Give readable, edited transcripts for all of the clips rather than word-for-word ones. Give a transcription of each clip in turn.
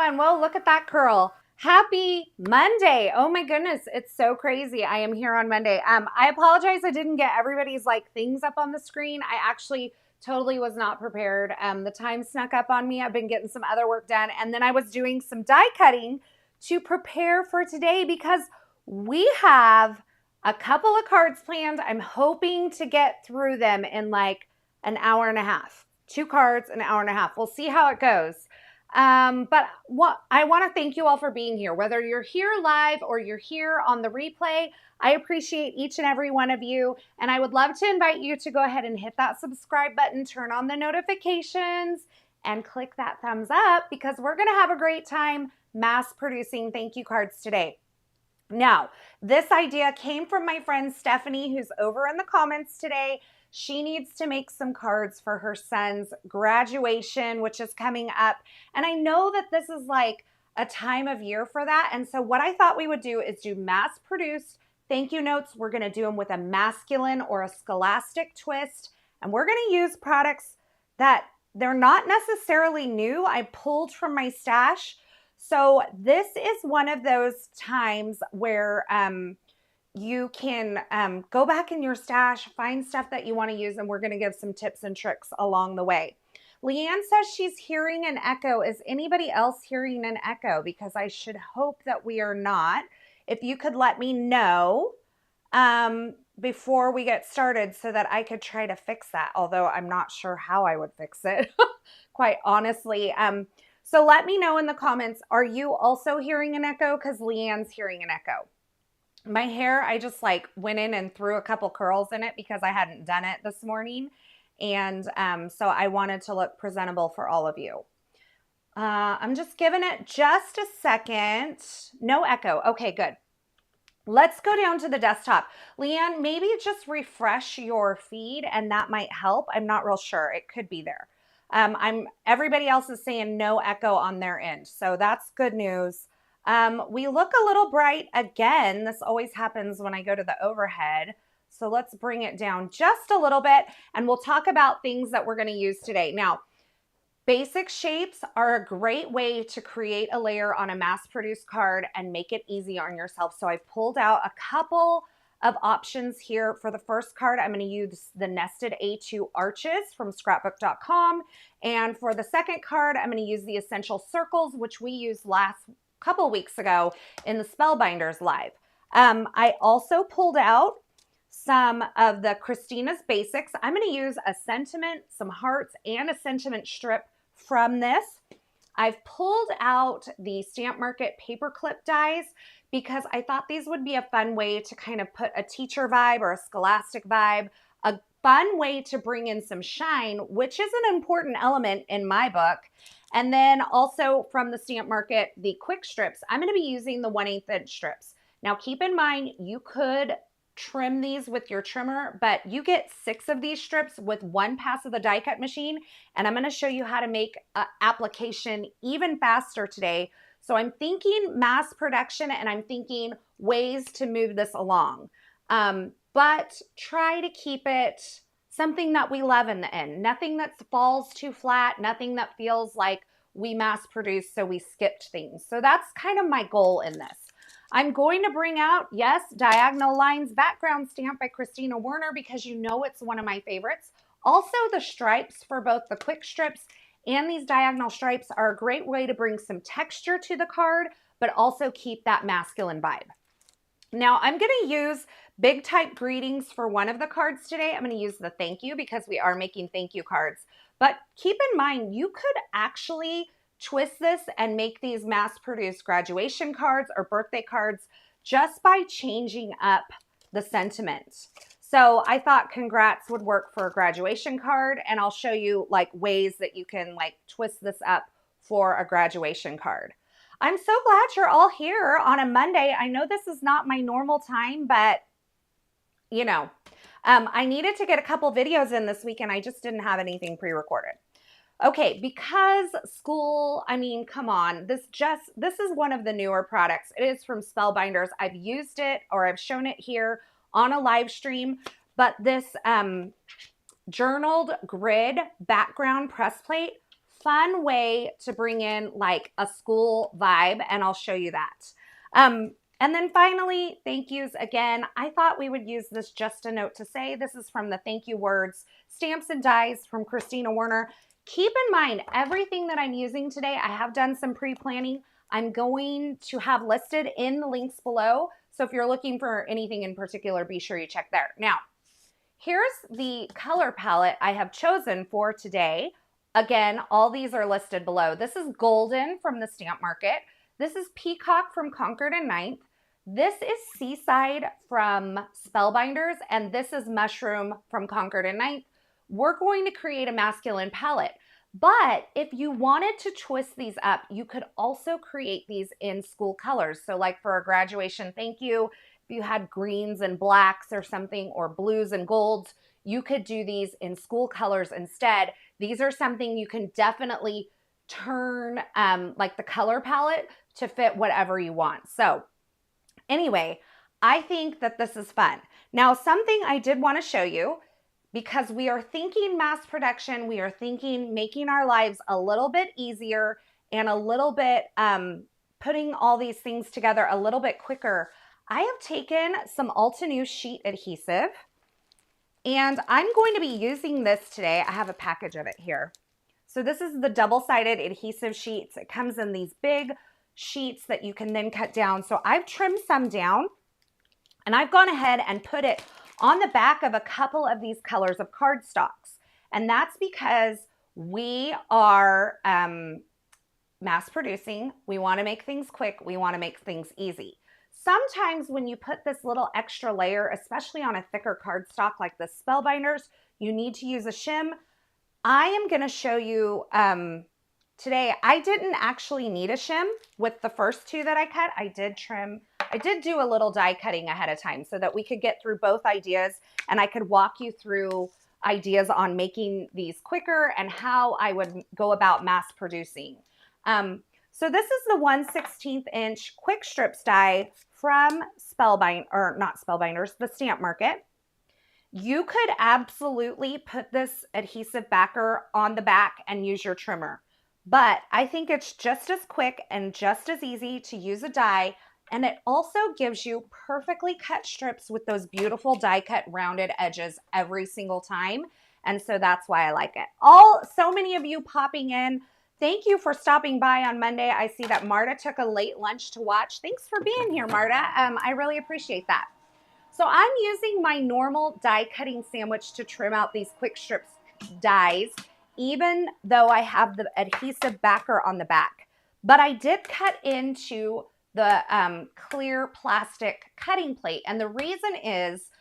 everyone. Well, look at that curl. Happy Monday. Oh my goodness. It's so crazy. I am here on Monday. I apologize. I didn't get everybody's things up on the screen. I actually totally was not prepared. The time snuck up on me. I've been getting some other work done. And then I was doing some die cutting to prepare for today because we have a couple of cards planned. I'm hoping to get through them in like an hour and a half. 2 cards, an hour and a half. We'll see how it goes. But what I want to thank you all for being here, whether you're here live or you're here on the replay. I appreciate each and every one of you. And I would love to invite you to go ahead and hit that subscribe button, turn on the notifications, and click that thumbs up because we're going to have a great time mass producing thank you cards today. Now, this idea came from my friend Stephanie, who's over in the comments today. She needs to make some cards for her son's graduation, which is coming up. And I know that this is like a time of year for that. And so what I thought we would do is do mass-produced thank you notes. We're going to do them with a masculine or a scholastic twist. And we're going to use products that they're not necessarily new. I pulled from my stash. So this is one of those times where you can go back in your stash, find stuff that you want to use, and we're going to give some tips and tricks along the way. Leanne says she's hearing an echo. Is anybody else hearing an echo? Because I should hope that we are not. If you could let me know before we get started so that I could try to fix that, although I'm not sure how I would fix it, quite honestly. So let me know in the comments, are you also hearing an echo? Because Leanne's hearing an echo. My hair, I just went in and threw a couple curls in it because I hadn't done it this morning. And so I wanted to look presentable for all of you. I'm just giving it just a second. No echo. Okay, good. Let's go down to the desktop. Leanne, maybe just refresh your feed and that might help. I'm not real sure. It could be there. Everybody else is saying no echo on their end. So that's good news. We look a little bright again. This always happens when I go to the overhead. So let's bring it down just a little bit and we'll talk about things that we're going to use today. Now, basic shapes are a great way to create a layer on a mass-produced card and make it easy on yourself. So I've pulled out a couple of options here. For the first card, I'm going to use the nested A2 arches from scrapbook.com. And for the second card, I'm going to use the essential circles, which we used last couple weeks ago in the Spellbinders live. I also pulled out some of the Kristina's basics. I'm going to use a sentiment, some hearts, and a sentiment strip from this. I've pulled out the Stamp Market paperclip dies because I thought these would be a fun way to kind of put a teacher vibe or a scholastic vibe, a fun way to bring in some shine, which is an important element in my book. And then also from the Stamp Market, the quick strips, I'm going to be using the 1/8 inch strips. Now keep in mind, you could trim these with your trimmer, but you get 6 of these strips with 1 pass of the die cut machine. And I'm going to show you how to make application even faster today. So I'm thinking mass production and I'm thinking ways to move this along. But try to keep it something that we love in the end. Nothing that falls too flat, nothing that feels like we mass produced so we skipped things. So that's kind of my goal in this. I'm going to bring out, yes, Diagonal Lines Background Stamp by Kristina Werner because you know it's one of my favorites. Also, the stripes for both the quick strips and these diagonal stripes are a great way to bring some texture to the card, but also keep that masculine vibe. Now, I'm going to use big type greetings for one of the cards today. I'm going to use the thank you because we are making thank you cards. But keep in mind, you could actually twist this and make these mass-produced graduation cards or birthday cards just by changing up the sentiment. So I thought congrats would work for a graduation card, and I'll show you ways that you can twist this up for a graduation card. I'm so glad you're all here on a Monday. I know this is not my normal time, but you know, I needed to get a couple videos in this week and I just didn't have anything pre-recorded. Okay, because school, I mean, come on, this is one of the newer products. It is from Spellbinders. I've used it or I've shown it here on a live stream, but this journaled grid background press plate fun way to bring in like a school vibe, and I'll show you that. And then finally, thank yous again. I thought we would use this just a note to say. This is from the Thank You Words Stamps and Dies from Kristina Werner. Keep in mind, everything that I'm using today, I have done some pre-planning. I'm going to have listed in the links below. So if you're looking for anything in particular, be sure you check there. Now, here's the color palette I have chosen for today. Again, all these are listed below. This is Golden from the Stamp Market. This is Peacock from Concord and Ninth. This is Seaside from Spellbinders, and this is Mushroom from Concord and Ninth. We're going to create a masculine palette, but if you wanted to twist these up, you could also create these in school colors. So like for a graduation thank you, if you had greens and blacks or something, or blues and golds, you could do these in school colors instead. These are something you can definitely turn like the color palette to fit whatever you want. So anyway, I think that this is fun. Now, something I did want to show you, because we are thinking mass production, we are thinking making our lives a little bit easier and a little bit putting all these things together a little bit quicker. I have taken some Altenew sheet adhesive, and I'm going to be using this today. I have a package of it here. So this is the double-sided adhesive sheets. It comes in these big sheets that you can then cut down. So I've trimmed some down, and I've gone ahead and put it on the back of a couple of these colors of cardstocks. And that's because we are mass producing. We want to make things quick. We want to make things easy. Sometimes when you put this little extra layer, especially on a thicker cardstock like the Spellbinders, you need to use a shim. I am going to show you today. I didn't actually need a shim with the first two that I cut. I did do a little die cutting ahead of time so that we could get through both ideas, and I could walk you through ideas on making these quicker and how I would go about mass producing. So this is the 1/16 inch quick strips die from the Stamp Market. You could absolutely put this adhesive backer on the back and use your trimmer, but I think it's just as quick and just as easy to use a die, and it also gives you perfectly cut strips with those beautiful die cut rounded edges every single time, and so that's why I like it. So many of you popping in. Thank you for stopping by on Monday. I see that Marta took a late lunch to watch. Thanks for being here, Marta. I really appreciate that. So I'm using my normal die cutting sandwich to trim out these quick strips dies, even though I have the adhesive backer on the back. But I did cut into the clear plastic cutting plate. And the reason is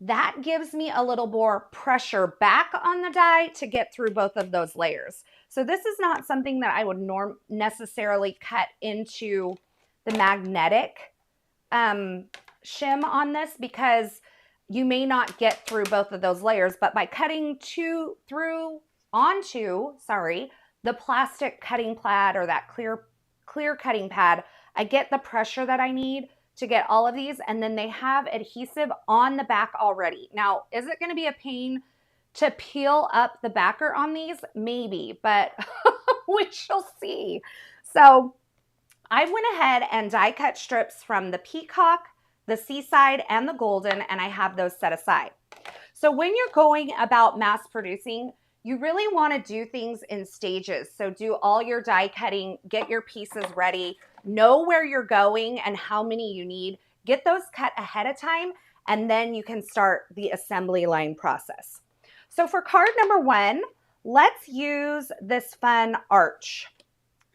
that gives me a little more pressure back on the die to get through both of those layers. So this is not something that I would necessarily cut into the magnetic shim on this, because you may not get through both of those layers, but by cutting onto the plastic cutting pad or that clear cutting pad, I get the pressure that I need to get all of these, and then they have adhesive on the back already. Now, is it going to be a pain to peel up the backer on these? Maybe, but we shall see. So I went ahead and die cut strips from the Peacock, the Seaside, and the Golden, and I have those set aside. So when you're going about mass producing, you really want to do things in stages. So do all your die cutting, get your pieces ready, know where you're going and how many you need, get those cut ahead of time, and then you can start the assembly line process. So for card number 1, let's use this fun arch.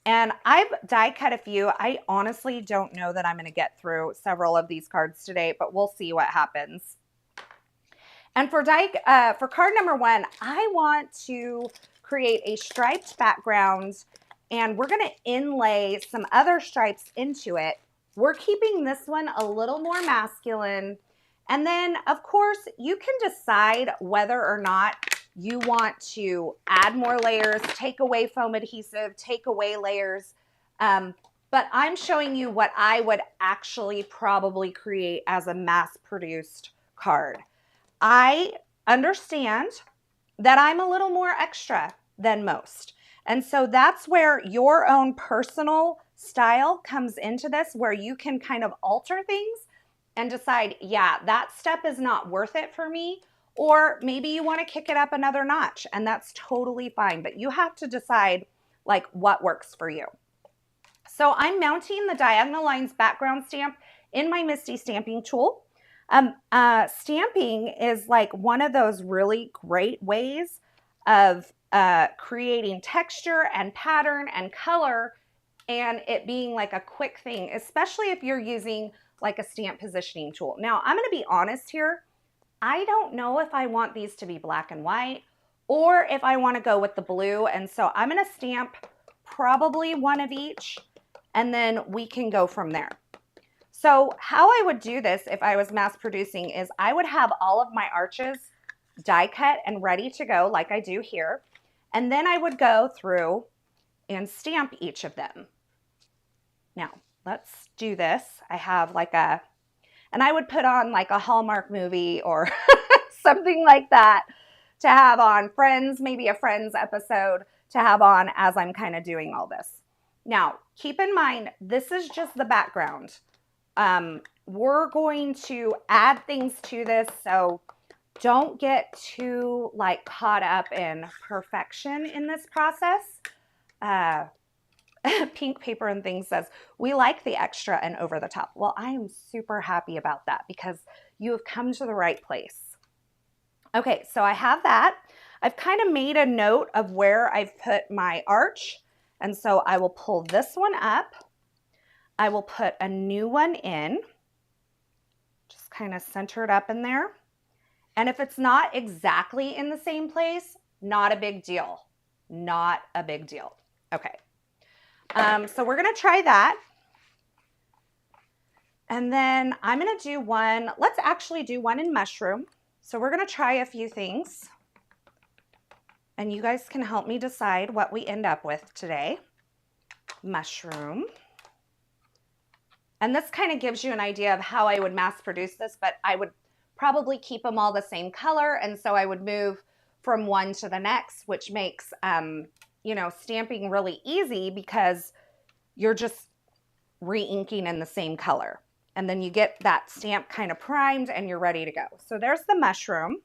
And I've die cut a few. I honestly don't know that I'm going to get through several of these cards today, but we'll see what happens. And for card number 1, I want to create a striped background, and we're going to inlay some other stripes into it. We're keeping this one a little more masculine. And then, of course, you can decide whether or not you want to add more layers, take away foam adhesive, take away layers. But I'm showing you what I would actually probably create as a mass-produced card. I understand that I'm a little more extra than most. And so that's where your own personal style comes into this, where you can kind of alter things and decide, yeah, that step is not worth it for me. Or maybe you want to kick it up another notch, and that's totally fine. But you have to decide like what works for you. So I'm mounting the Diagonal Lines background stamp in my Misty stamping tool. Stamping is like one of those really great ways of creating texture and pattern and color, and it being like a quick thing, especially if you're using like a stamp positioning tool. Now, I'm going to be honest here. I don't know if I want these to be black and white or if I want to go with the blue. And so I'm going to stamp probably one of each, and then we can go from there. So how I would do this if I was mass producing is I would have all of my arches die cut and ready to go like I do here. And then I would go through and stamp each of them. Now, let's do this. I have like and I would put on like a Hallmark movie or something like that to have on, Friends, maybe a Friends episode to have on as I'm kind of doing all this. Now, keep in mind, this is just the background. We're going to add things to this, so don't get too like caught up in perfection in this process. Pink Paper and Things says, we like the extra and over the top. Well, I am super happy about that because you have come to the right place. Okay, so I have that. I've kind of made a note of where I've put my arch. And so I will pull this one up. I will put a new one in, just kind of center it up in there. And if it's not exactly in the same place, not a big deal. Not a big deal. Okay. So we're going to try that. And then I'm going to do one, let's actually do one in mushroom. So we're going to try a few things. And you guys can help me decide what we end up with today. Mushroom. And this kind of gives you an idea of how I would mass produce this, but I would probably keep them all the same color. And so I would move from one to the next, which makes, you know, stamping really easy because you're just re-inking in the same color. And then you get that stamp kind of primed and you're ready to go. So there's the mushroom,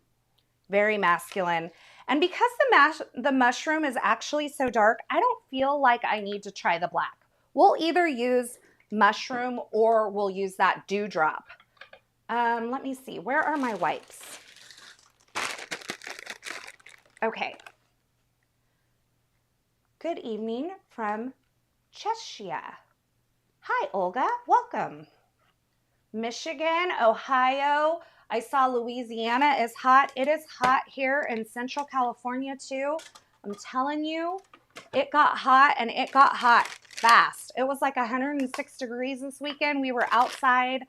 very masculine. And because the mushroom is actually so dark, I don't feel like I need to try the black. We'll either use mushroom or we'll use that dewdrop. Let me see, where are my wipes? Okay. Good evening from Cheshire. Hi, Olga, welcome. Michigan, Ohio. I saw Louisiana is hot. It is hot here in Central California too. I'm telling you, it got hot and it got hot fast. It was like 106 degrees this weekend. We were outside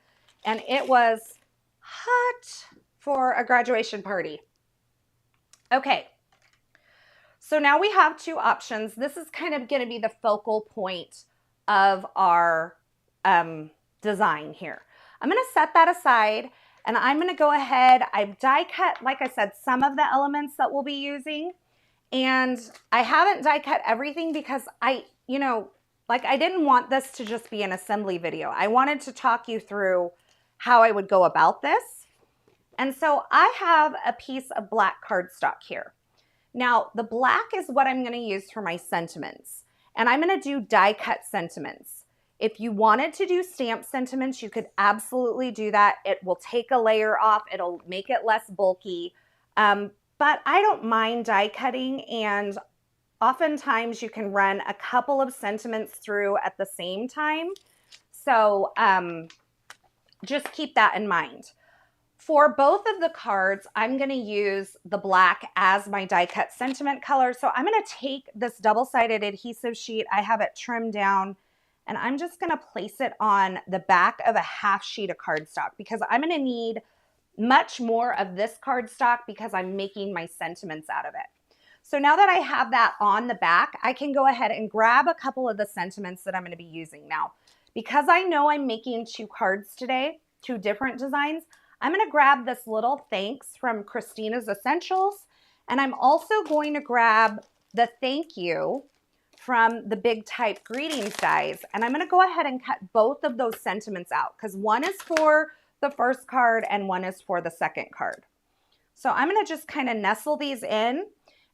and it was hot for a graduation party. Okay, so now we have two options. This is kind of going to be the focal point of our design here. I'm going to set that aside and I'm going to go ahead. I've die cut, like I said, some of the elements that we'll be using. And I haven't die cut everything because I didn't want this to just be an assembly video. I wanted to talk you through how I would go about this. And so I have a piece of black cardstock here. Now, the black is what I'm going to use for my sentiments. And I'm going to do die cut sentiments. If you wanted to do stamp sentiments, you could absolutely do that. It will take a layer off. It'll make it less bulky. But I don't mind die cutting, and oftentimes you can run a couple of sentiments through at the same time. So just keep that in mind. For both of the cards, I'm going to use the black as my die cut sentiment color. So I'm going to take this double-sided adhesive sheet. I have it trimmed down. And I'm just going to place it on the back of a half sheet of cardstock because I'm going to need much more of this cardstock because I'm making my sentiments out of it. So now that I have that on the back, I can go ahead and grab a couple of the sentiments that I'm going to be using. Now, because I know I'm making two cards today, two different designs, I'm going to grab this little thanks from Kristina's Essentials. And I'm also going to grab the thank you from the big type greetings dies. And I'm going to go ahead and cut both of those sentiments out because one is for the first card and one is for the second card. So I'm going to just kind of nestle these in.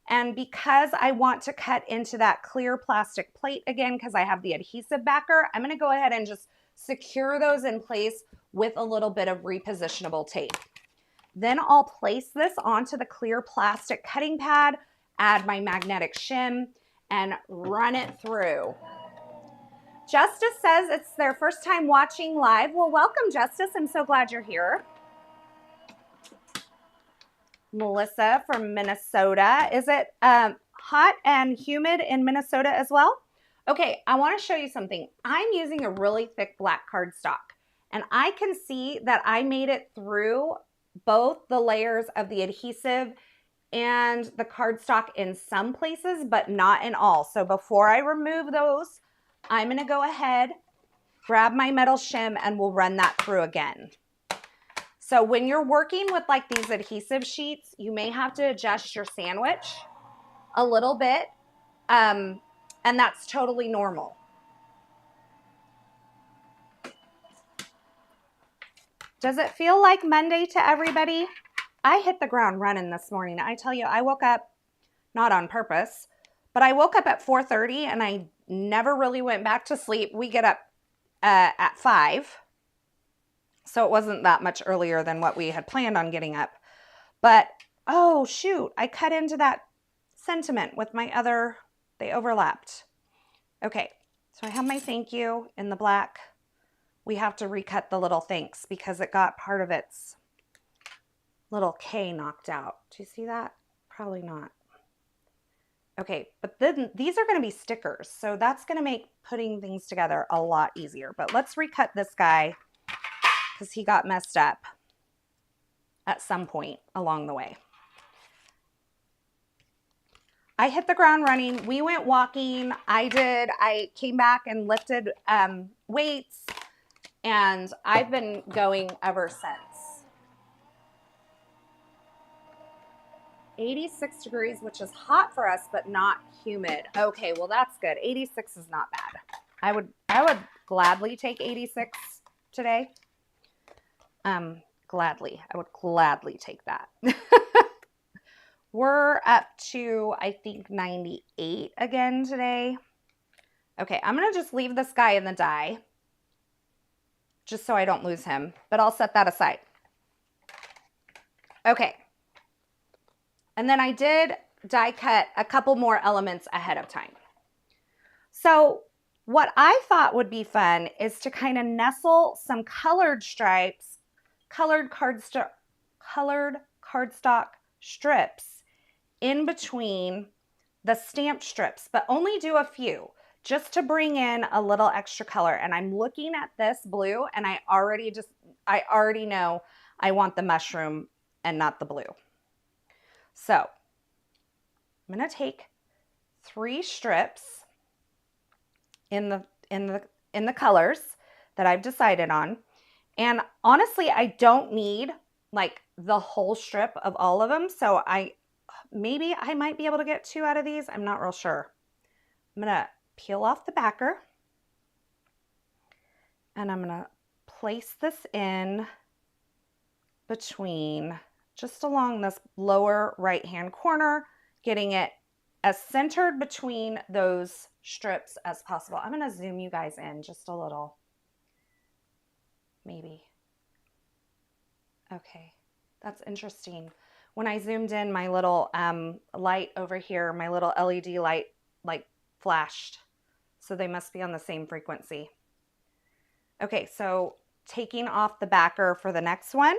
And because I want to cut into that clear plastic plate again, because I have the adhesive backer, I'm going to go ahead and just secure those in place with a little bit of repositionable tape. Then I'll place this onto the clear plastic cutting pad, add my magnetic shim, and run it through. Justice says it's their first time watching live. Well, welcome, Justice. I'm so glad you're here. Melissa from Minnesota. Is it hot and humid in Minnesota as well? Okay, I want to show you something. I'm using a really thick black cardstock, and I can see that I made it through both the layers of the adhesive and the cardstock in some places, but not in all. So before I remove those, I'm going to go ahead, grab my metal shim, and we'll run that through again. So when you're working with like these adhesive sheets, you may have to adjust your sandwich a little bit, and that's totally normal. Does it feel like Monday to everybody? I hit the ground running this morning. I tell you, I woke up, not on purpose, but I woke up at 4:30 and I never really went back to sleep. We get up at 5. So it wasn't that much earlier than what we had planned on getting up. But, oh shoot, I cut into that sentiment with my other, they overlapped. Okay, so I have my thank you in the black. We have to recut the little thanks because it got part of its little K knocked out. Do you see that? Probably not. Okay, but then these are going to be stickers. So that's going to make putting things together a lot easier. But let's recut this guy because he got messed up at some point along the way. I hit the ground running. We went walking. I came back and lifted weights, and I've been going ever since. 86 degrees, which is hot for us, but not humid. Okay, well that's good. 86 is not bad. I would gladly take 86 today. Gladly. I would gladly take that. We're up to, I think, 98 again today. Okay, I'm going to just leave this guy in the die just so I don't lose him, but I'll set that aside. Okay. And then I did die cut a couple more elements ahead of time. So what I thought would be fun is to kind of nestle some colored stripes, colored cardstock strips in between the stamped strips, but only do a few just to bring in a little extra color. And I'm looking at this blue and I already know I want the mushroom and not the blue. So I'm going to take 3 strips in the colors that I've decided on. And honestly, I don't need like the whole strip of all of them. So maybe I might be able to get 2 out of these. I'm not real sure. I'm going to peel off the backer and I'm going to place this in between, just along this lower right-hand corner, getting it as centered between those strips as possible. I'm going to zoom you guys in just a little. Maybe. Okay, that's interesting. When I zoomed in, my little light over here, my little LED light, like flashed. So they must be on the same frequency. Okay, so taking off the backer for the next one,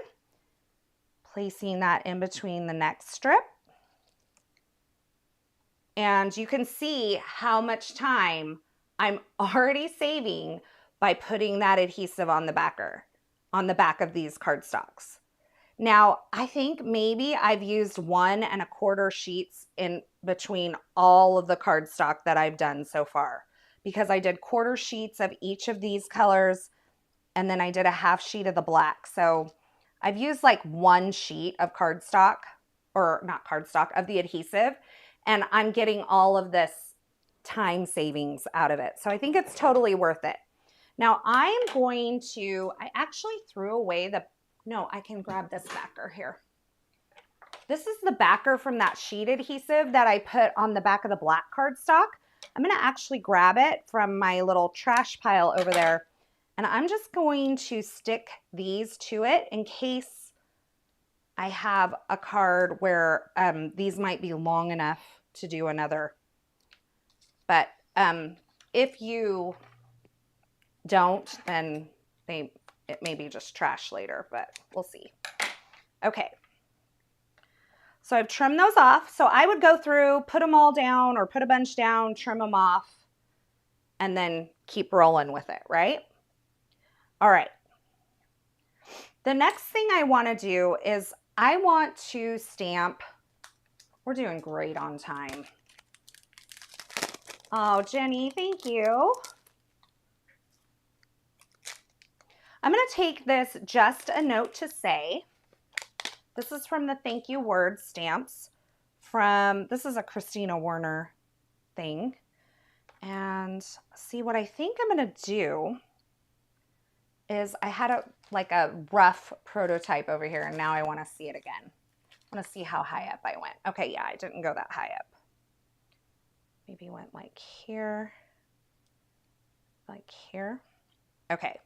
placing that in between the next strip. And you can see how much time I'm already saving by putting that adhesive on the backer, on the back of these cardstocks. Now, I think maybe I've used 1 1/4 sheets in between all of the cardstock that I've done so far, because I did 1/4 sheets of each of these colors, and then I did a 1/2 sheet of the black. So I've used like 1 sheet of cardstock, or not cardstock, of the adhesive, and I'm getting all of this time savings out of it. So I think it's totally worth it. Now I'm going to, I actually threw away no, I can grab this backer here. This is the backer from that sheet adhesive that I put on the back of the black cardstock. I'm going to actually grab it from my little trash pile over there, and I'm just going to stick these to it in case I have a card where these might be long enough to do another. But if you don't, then it may be just trash later, but we'll see. Okay. So I've trimmed those off. So I would go through, put them all down or put a bunch down, trim them off, and then keep rolling with it, right? All right. The next thing I want to do is I want to stamp. We're doing great on time. Oh, Jenny, thank you. I'm going to take this Just a Note to Say. This is from the Thank You Word stamps this is a Kristina Warner thing. And see, what I think I'm going to do is I had like a rough prototype over here, and now I want to see it again. I want to see how high up I went. Okay, yeah, I didn't go that high up. Maybe went like here, like here. Okay.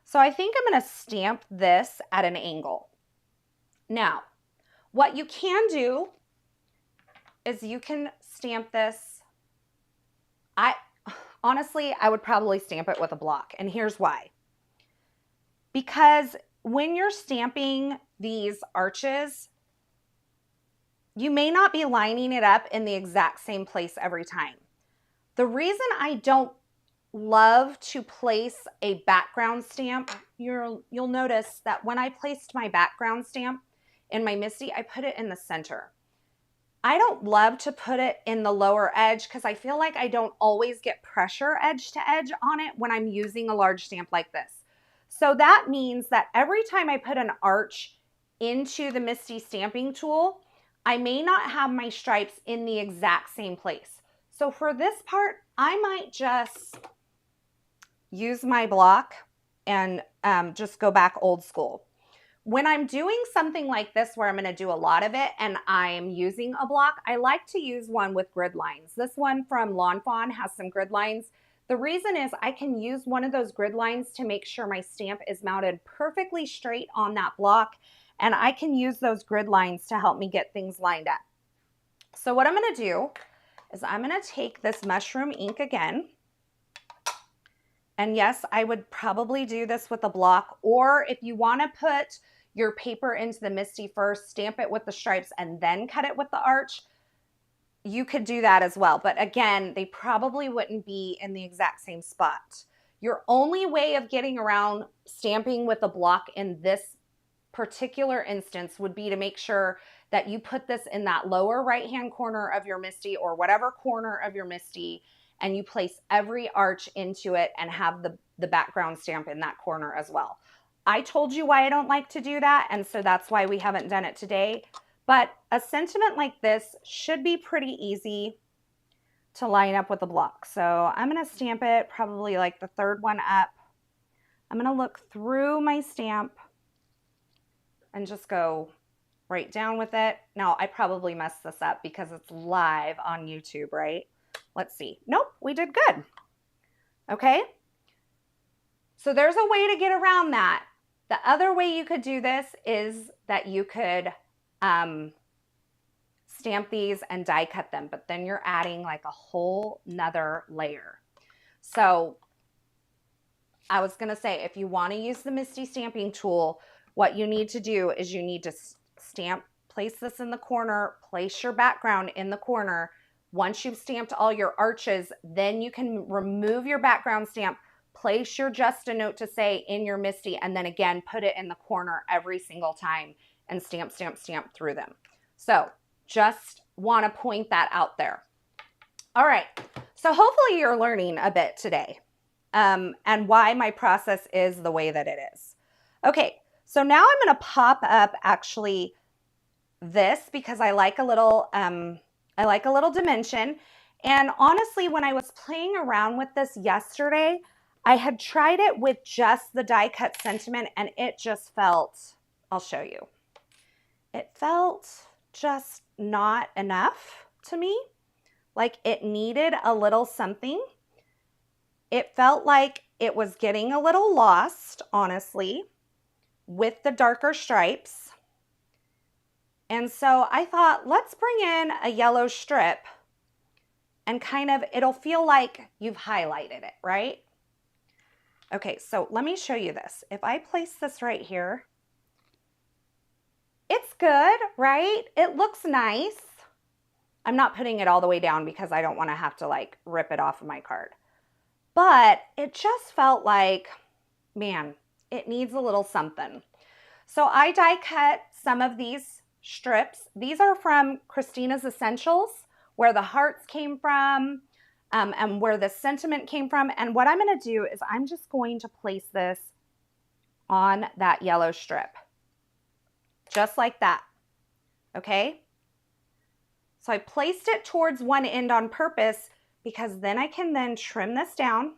So I think I'm going to stamp this at an angle. Now, what you can do is you can stamp this. Honestly, I would probably stamp it with a block, and here's why. Because when you're stamping these arches, you may not be lining it up in the exact same place every time. The reason I don't love to place a background stamp, you'll notice that when I placed my background stamp in my Misty, I put it in the center. I don't love to put it in the lower edge because I feel like I don't always get pressure edge to edge on it when I'm using a large stamp like this. So that means that every time I put an arch into the Misty stamping tool, I may not have my stripes in the exact same place. So for this part, I might just use my block and just go back old school. When I'm doing something like this where I'm going to do a lot of it and I'm using a block, I like to use one with grid lines. This one from Lawn Fawn has some grid lines. The reason is I can use one of those grid lines to make sure my stamp is mounted perfectly straight on that block, and I can use those grid lines to help me get things lined up. So what I'm going to do is I'm going to take this mushroom ink again. And yes, I would probably do this with a block, or if you want to put your paper into the Misty first, stamp it with the stripes, and then cut it with the arch, you could do that as well. But again, they probably wouldn't be in the exact same spot. Your only way of getting around stamping with a block in this particular instance would be to make sure that you put this in that lower right-hand corner of your Misty or whatever corner of your Misty, and you place every arch into it and have the background stamp in that corner as well. I told you why I don't like to do that, and so that's why we haven't done it today. But a sentiment like this should be pretty easy to line up with a block. So I'm going to stamp it probably like the third one up. I'm going to look through my stamp and just go right down with it. Now, I probably messed this up because it's live on YouTube, right? Let's see. Nope, we did good. Okay. So there's a way to get around that. The other way you could do this is that you could stamp these and die cut them, but then you're adding like a whole nother layer. So I was going to say, if you want to use the Misty stamping tool, what you need to do is you need to stamp, place this in the corner, place your background in the corner. Once you've stamped all your arches, then you can remove your background stamp, place your Just a Note to Say in your Misty, and then again, put it in the corner every single time and stamp, stamp, stamp through them. So just want to point that out there. All right. So hopefully you're learning a bit today and why my process is the way that it is. Okay. So now I'm going to pop up actually this because I like a little dimension. And honestly, when I was playing around with this yesterday, I had tried it with just the die cut sentiment and it just felt, I'll show you. It felt just not enough to me. Like it needed a little something. It felt like it was getting a little lost, honestly, with the darker stripes. And so I thought, let's bring in a yellow strip and kind of, it'll feel like you've highlighted it, right? Okay, so let me show you this. If I place this right here, it's good, right? It looks nice. I'm not putting it all the way down because I don't want to have to like rip it off of my card. But it just felt like, man, it needs a little something. So I die cut some of these strips. These are from Kristina's Essentials, where the hearts came from and where the sentiment came from. And what I'm going to do is I'm just going to place this on that yellow strip, just like that. Okay. So I placed it towards one end on purpose because then I can then trim this down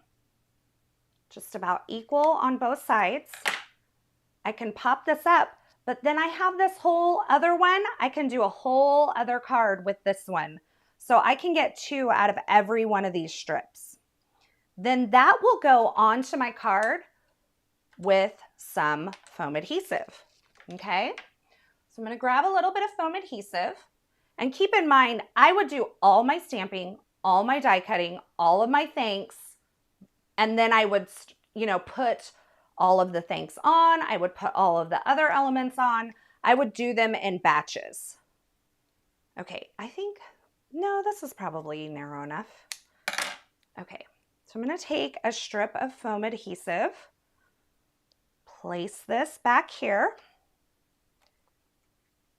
just about equal on both sides. I can pop this up, but then I have this whole other one. I can do a whole other card with this one. So I can get 2 out of every one of these strips. Then that will go onto my card with some foam adhesive. Okay. So I'm going to grab a little bit of foam adhesive. And keep in mind, I would do all my stamping, all my die cutting, all of my thanks, and then I would, put all of the thanks on. I would put all of the other elements on. I would do them in batches. Okay, I think, no, this is probably narrow enough. Okay, so I'm going to take a strip of foam adhesive, place this back here,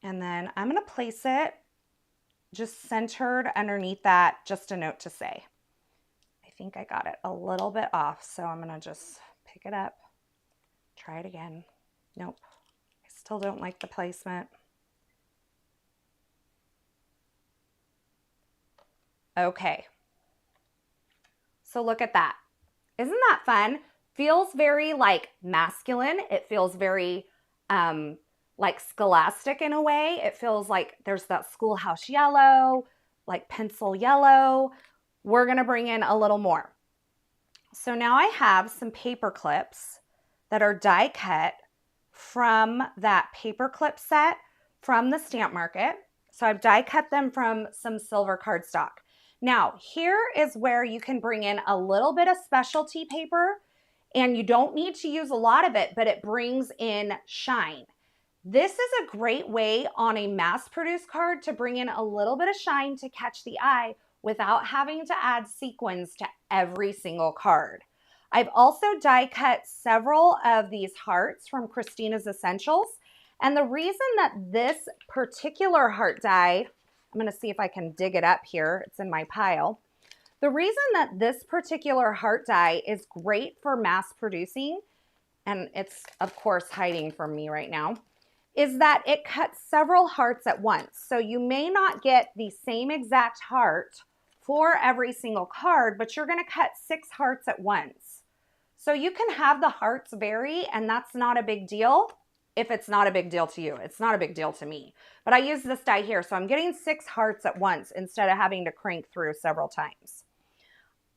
and then I'm going to place it just centered underneath that, just a note to say. I think I got it a little bit off, so I'm gonna just pick it up, try it again. Nope, I still don't like the placement. Okay, so look at that. Isn't that fun? Feels very like masculine. It feels very like scholastic in a way. It feels like there's that schoolhouse yellow, like pencil yellow. We're gonna bring in a little more. So now I have some paper clips that are die cut from that paper clip set from the stamp market. So I've die cut them from some silver cardstock. Now here is where you can bring in a little bit of specialty paper, and you don't need to use a lot of it, but it brings in shine. This is a great way on a mass-produced card to bring in a little bit of shine to catch the eye without having to add sequins to every single card. I've also die cut several of these hearts from Kristina's Essentials. And the reason that this particular heart die, I'm going to see if I can dig it up here. It's in my pile. The reason that this particular heart die is great for mass producing, and it's of course hiding from me right now, is that it cuts several hearts at once. So you may not get the same exact heart for every single card, but you're going to cut 6 hearts at once. So you can have the hearts vary, and that's not a big deal. If it's not a big deal to you, it's not a big deal to me. But I use this die here, so I'm getting 6 hearts at once instead of having to crank through several times.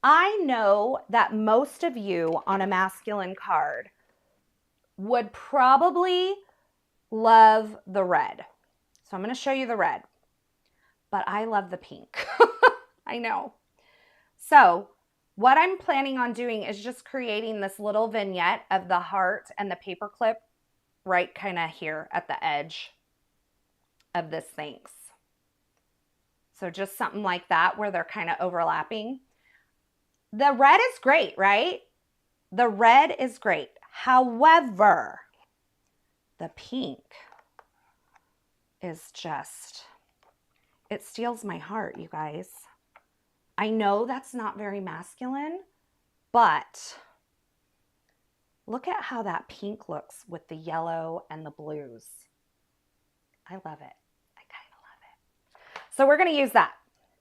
I know that most of you on a masculine card would probably love the red. So I'm going to show you the red, but I love the pink. I know. So what I'm planning on doing is just creating this little vignette of the heart and the paper clip right kind of here at the edge of this thanks. So just something like that where they're kind of overlapping. The red is great, right? The red is great. However, the pink is just, it steals my heart, you guys. I know that's not very masculine, but look at how that pink looks with the yellow and the blues. I love it. I kind of love it. So we're going to use that,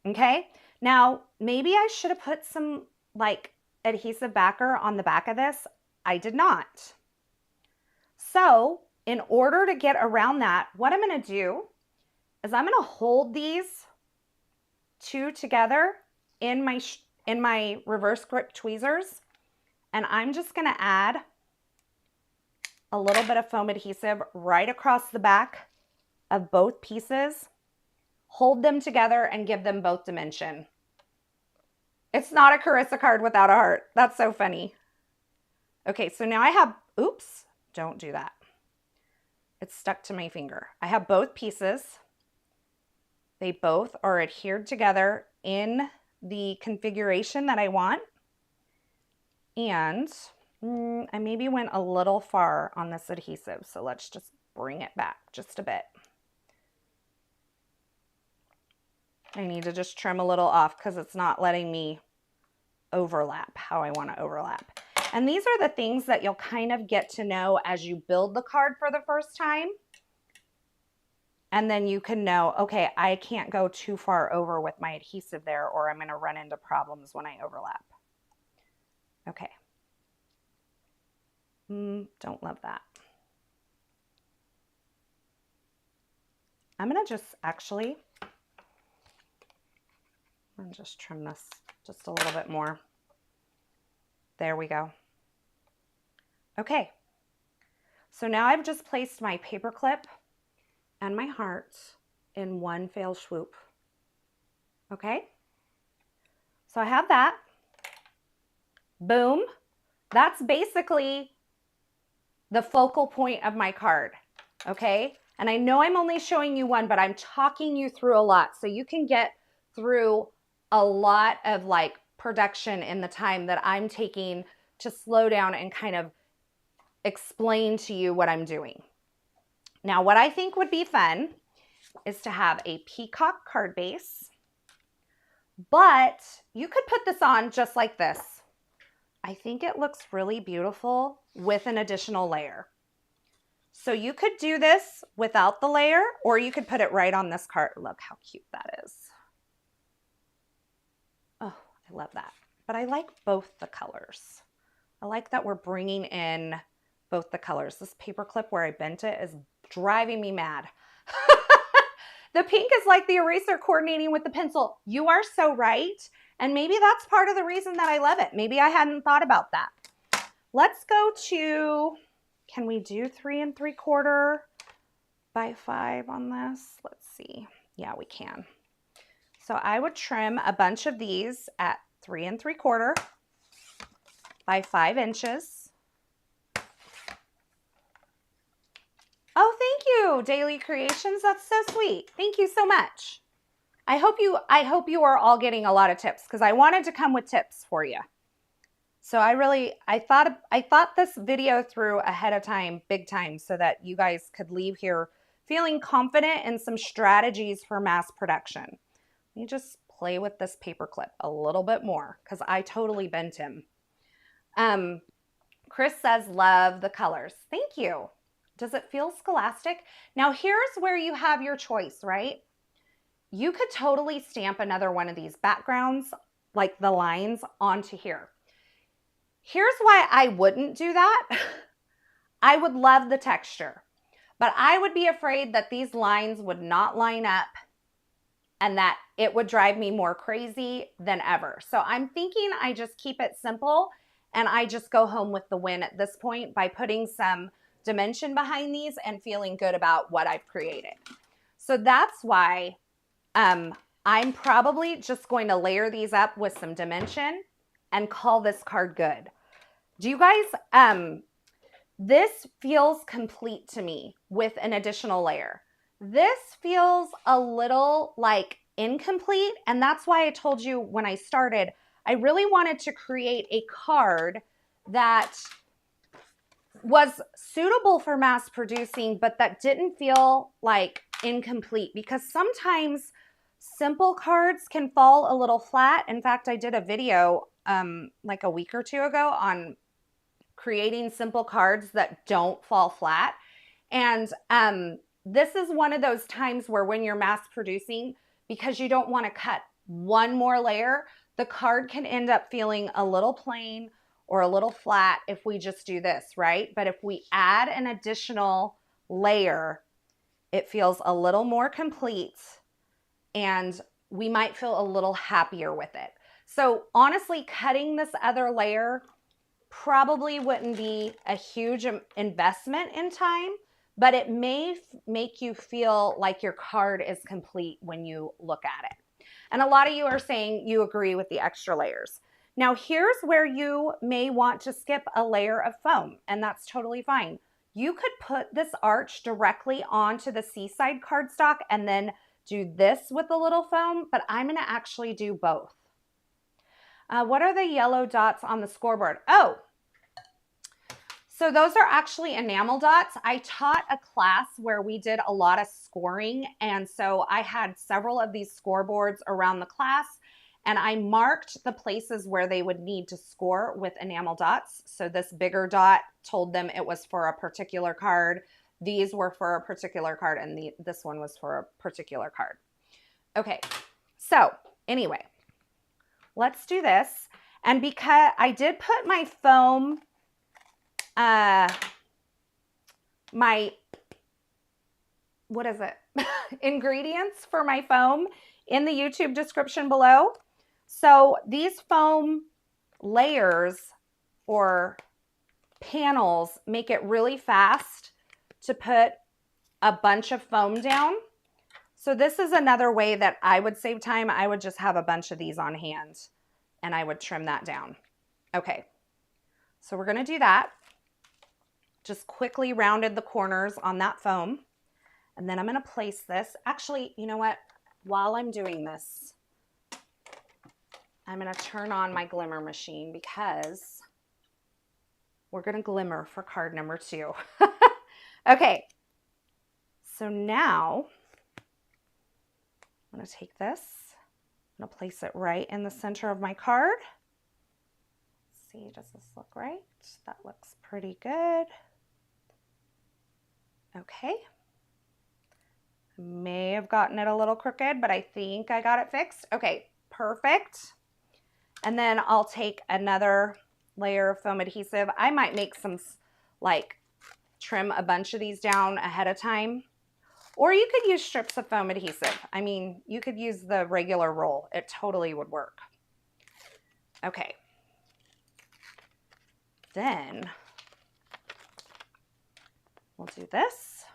okay? Now, maybe I should have put some like adhesive backer on the back of this. I did not. So in order to get around that, what I'm going to do is I'm going to hold these two together in my reverse grip tweezers, and I'm just going to add a little bit of foam adhesive right across the back of both pieces, hold them together, and give them both dimension. It's not a Carissa card without a heart. That's so funny. Okay, so now I have, oops, don't do that. It's stuck to my finger. I have both pieces. They both are adhered together in the configuration that I want. And I maybe went a little far on this adhesive, so let's just bring it back just a bit. I need to just trim a little off because it's not letting me overlap how I want to overlap. And these are the things that you'll kind of get to know as you build the card for the first time. And then you can know, okay, I can't go too far over with my adhesive there, or I'm going to run into problems when I overlap. Okay. Don't love that. I'm going to just actually, I'll just trim this just a little bit more. There we go. Okay. So now I've just placed my paper clip and my heart in one fell swoop. Okay. So I have that. Boom. That's basically the focal point of my card. Okay. And I know I'm only showing you one, but I'm talking you through a lot so you can get through a lot of like production in the time that I'm taking to slow down and kind of explain to you what I'm doing. Now, what I think would be fun is to have a Peacock card base, but you could put this on just like this. I think it looks really beautiful with an additional layer. So you could do this without the layer, or you could put it right on this card. Look how cute that is. Oh, I love that. But I like both the colors. I like that we're bringing in both the colors. This paper clip where I bent it is driving me mad. The pink is like the eraser coordinating with the pencil. You are so right. And maybe that's part of the reason that I love it. Maybe I hadn't thought about that. Let's go to, can we do 3 3/4 by 5 on this? Let's see. Yeah, we can. So I would trim a bunch of these at 3 3/4 by 5 inches. Oh, thank you, Daily Creations. That's so sweet. Thank you so much. I hope you are all getting a lot of tips because I wanted to come with tips for you. So I thought this video through ahead of time, big time, so that you guys could leave here feeling confident in some strategies for mass production. Let me just play with this paper clip a little bit more because I totally bent him. Chris says, love the colors. Thank you. Does it feel scholastic? Now here's where you have your choice, right? You could totally stamp another one of these backgrounds, like the lines, onto here. Here's why I wouldn't do that. I would love the texture, but I would be afraid that these lines would not line up and that it would drive me more crazy than ever. So I'm thinking I just keep it simple and I just go home with the win at this point by putting some dimension behind these and feeling good about what I've created. So that's why I'm probably just going to layer these up with some dimension and call this card good. Do you guys, this feels complete to me with an additional layer. This feels a little like incomplete, and that's why I told you when I started, I really wanted to create a card that was suitable for mass producing, but that didn't feel like incomplete, because sometimes simple cards can fall a little flat. In fact, I did a video like a week or two ago on creating simple cards that don't fall flat. And this is one of those times where when you're mass producing, because you don't want to cut one more layer, the card can end up feeling a little plain or a little flat if we just do this, right? But if we add an additional layer, it feels a little more complete and we might feel a little happier with it. So honestly, cutting this other layer probably wouldn't be a huge investment in time, but it may make you feel like your card is complete when you look at it. And a lot of you are saying you agree with the extra layers. Now here's where you may want to skip a layer of foam, and that's totally fine. You could put this arch directly onto the Seaside cardstock and then do this with a little foam, but I'm gonna actually do both. What are the yellow dots on the scoreboard? Oh, so those are actually enamel dots. I taught a class where we did a lot of scoring, and so I had several of these scoreboards around the class, and I marked the places where they would need to score with enamel dots. So this bigger dot told them it was for a particular card. These were for a particular card, and this one was for a particular card. Okay, so anyway, let's do this. And because I did put my foam, ingredients for my foam in the YouTube description below. So these foam layers or panels make it really fast to put a bunch of foam down. So this is another way that I would save time. I would just have a bunch of these on hand and I would trim that down. Okay, so we're gonna do that. Just quickly rounded the corners on that foam. And then I'm gonna place this. Actually, you know what? While I'm doing this, I'm gonna turn on my glimmer machine because we're gonna glimmer for card number 2. Okay, so now I'm gonna take this, I'm gonna place it right in the center of my card. Let's see, does this look right? That looks pretty good. Okay. May have gotten it a little crooked, but I think I got it fixed. Okay, perfect. And then I'll take another layer of foam adhesive. I might make some, like, trim a bunch of these down ahead of time. Or you could use strips of foam adhesive. I mean, you could use the regular roll. It totally would work. Okay. Then we'll do this.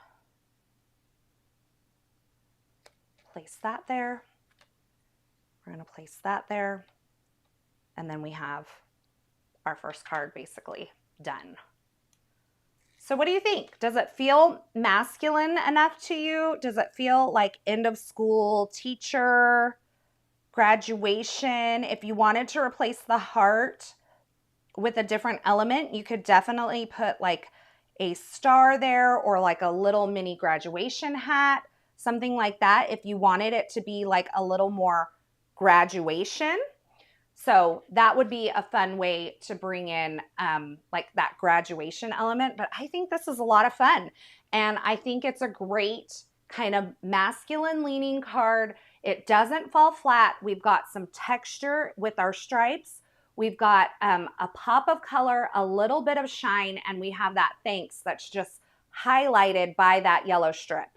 Place that there. We're going to place that there. And then we have our first card basically done. So what do you think? Does it feel masculine enough to you? Does it feel like end of school, teacher, graduation? If you wanted to replace the heart with a different element, you could definitely put like a star there or like a little mini graduation hat, something like that if you wanted it to be like a little more graduation. So that would be a fun way to bring in like that graduation element. But I think this is a lot of fun. And I think it's a great kind of masculine leaning card. It doesn't fall flat. We've got some texture with our stripes. We've got a pop of color, a little bit of shine, and we have that thanks that's just highlighted by that yellow strip.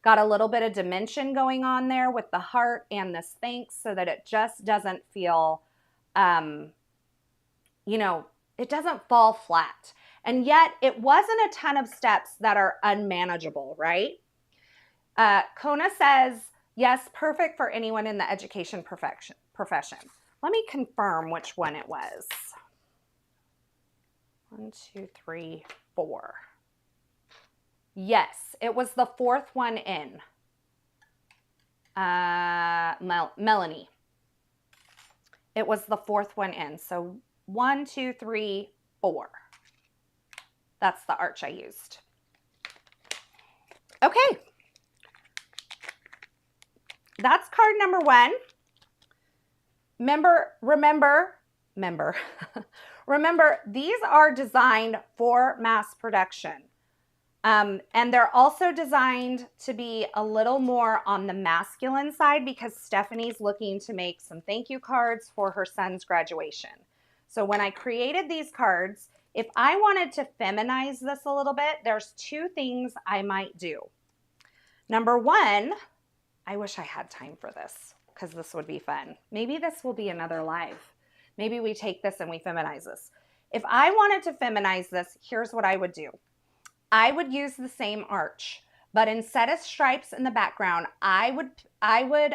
Got a little bit of dimension going on there with the heart and this thanks so that it just doesn't feel you know, it doesn't fall flat. And yet it wasn't a ton of steps that are unmanageable, right? Kona says, yes, perfect for anyone in the education profession. Let me confirm which one it was. 1, 2, 3, 4. Yes, it was the fourth one in. Melanie. It was the fourth one in. So 1, 2, 3, 4. That's the arch I used. Okay. That's card number 1. Remember, these are designed for mass production. And they're also designed to be a little more on the masculine side because Stephanie's looking to make some thank you cards for her son's graduation. So when I created these cards, if I wanted to feminize this a little bit, there's two things I might do. Number one, I wish I had time for this because this would be fun. Maybe this will be another live. Maybe we take this and we feminize this. If I wanted to feminize this, here's what I would do. I would use the same arch, but instead of stripes in the background, I would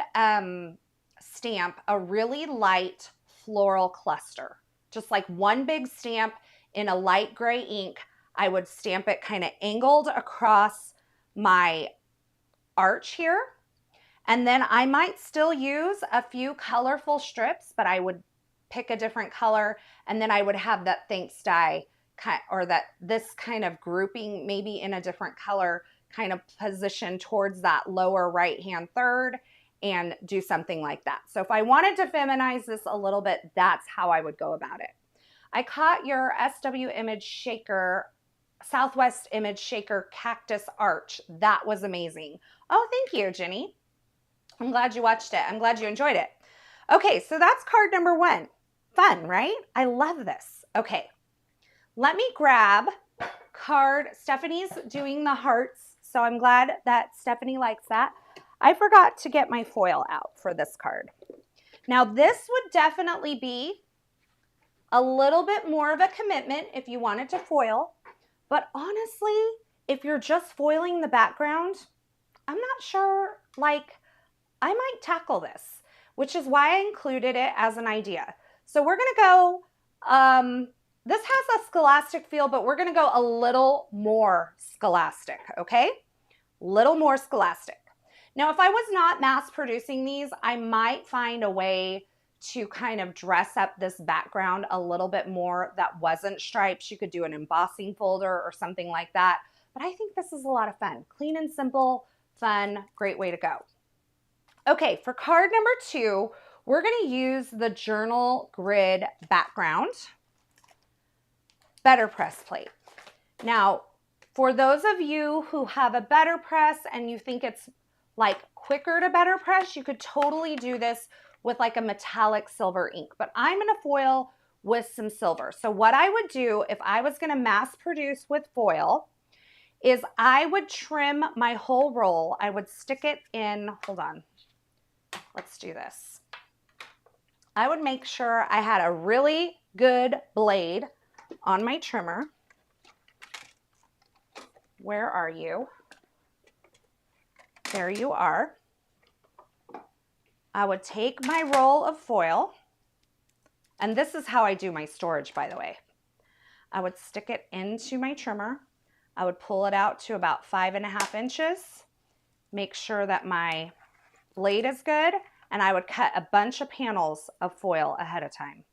stamp a really light floral cluster, just like one big stamp in a light gray ink. I would stamp it kind of angled across my arch here. And then I might still use a few colorful strips, but I would pick a different color. And then I would have that thanks die or this kind of grouping, maybe in a different color, kind of position towards that lower right-hand third and do something like that. So if I wanted to feminize this a little bit, that's how I would go about it. I caught your SW Image Shaker, Southwest Image Shaker Cactus Arch. That was amazing. Oh, thank you, Jenny. I'm glad you watched it. I'm glad you enjoyed it. Okay, so that's card number one. Fun, right? I love this. Okay, let me grab card. Stephanie's doing the hearts, so I'm glad that Stephanie likes that. I forgot to get my foil out for this card. Now, this would definitely be a little bit more of a commitment if you wanted to foil, but honestly, if you're just foiling the background, I'm not sure, like, I might tackle this, which is why I included it as an idea. So we're going to go, this has a scholastic feel, but we're going to go a little more scholastic, okay? Little more scholastic. Now, if I was not mass producing these, I might find a way to kind of dress up this background a little bit more that wasn't stripes. You could do an embossing folder or something like that. But I think this is a lot of fun. Clean and simple, fun, great way to go. Okay, for card number two, we're going to use the journal grid background better press plate. Now, for those of you who have a better press and you think it's like quicker to better press, you could totally do this with like a metallic silver ink, but I'm going to foil with some silver. So what I would do if I was going to mass produce with foil is I would trim my whole roll. I would stick it in, hold on, let's do this. I would make sure I had a really good blade on my trimmer. Where are you? There you are. I would take my roll of foil, and this is how I do my storage, by the way. I would stick it into my trimmer. I would pull it out to about 5.5 inches, make sure that my blade is good, and I would cut a bunch of panels of foil ahead of time.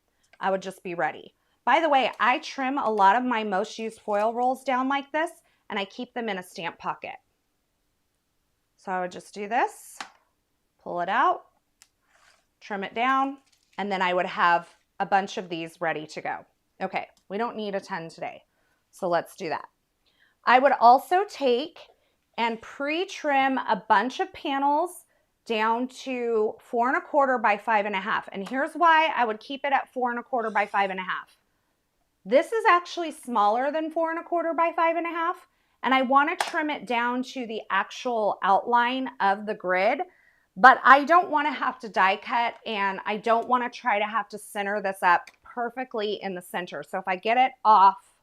I would just be ready. By the way, I trim a lot of my most used foil rolls down like this, and I keep them in a stamp pocket. So I would just do this, pull it out, trim it down, and then I would have a bunch of these ready to go. Okay, we don't need a ton today, so let's do that. I would also take and pre-trim a bunch of panels down to 4 1/4 by 5.5. And here's why I would keep it at 4 1/4 by 5.5. This is actually smaller than 4 1/4 by 5.5. And I want to trim it down to the actual outline of the grid, but I don't want to have to die cut, and I don't want to try to have to center this up perfectly in the center. So if I get it off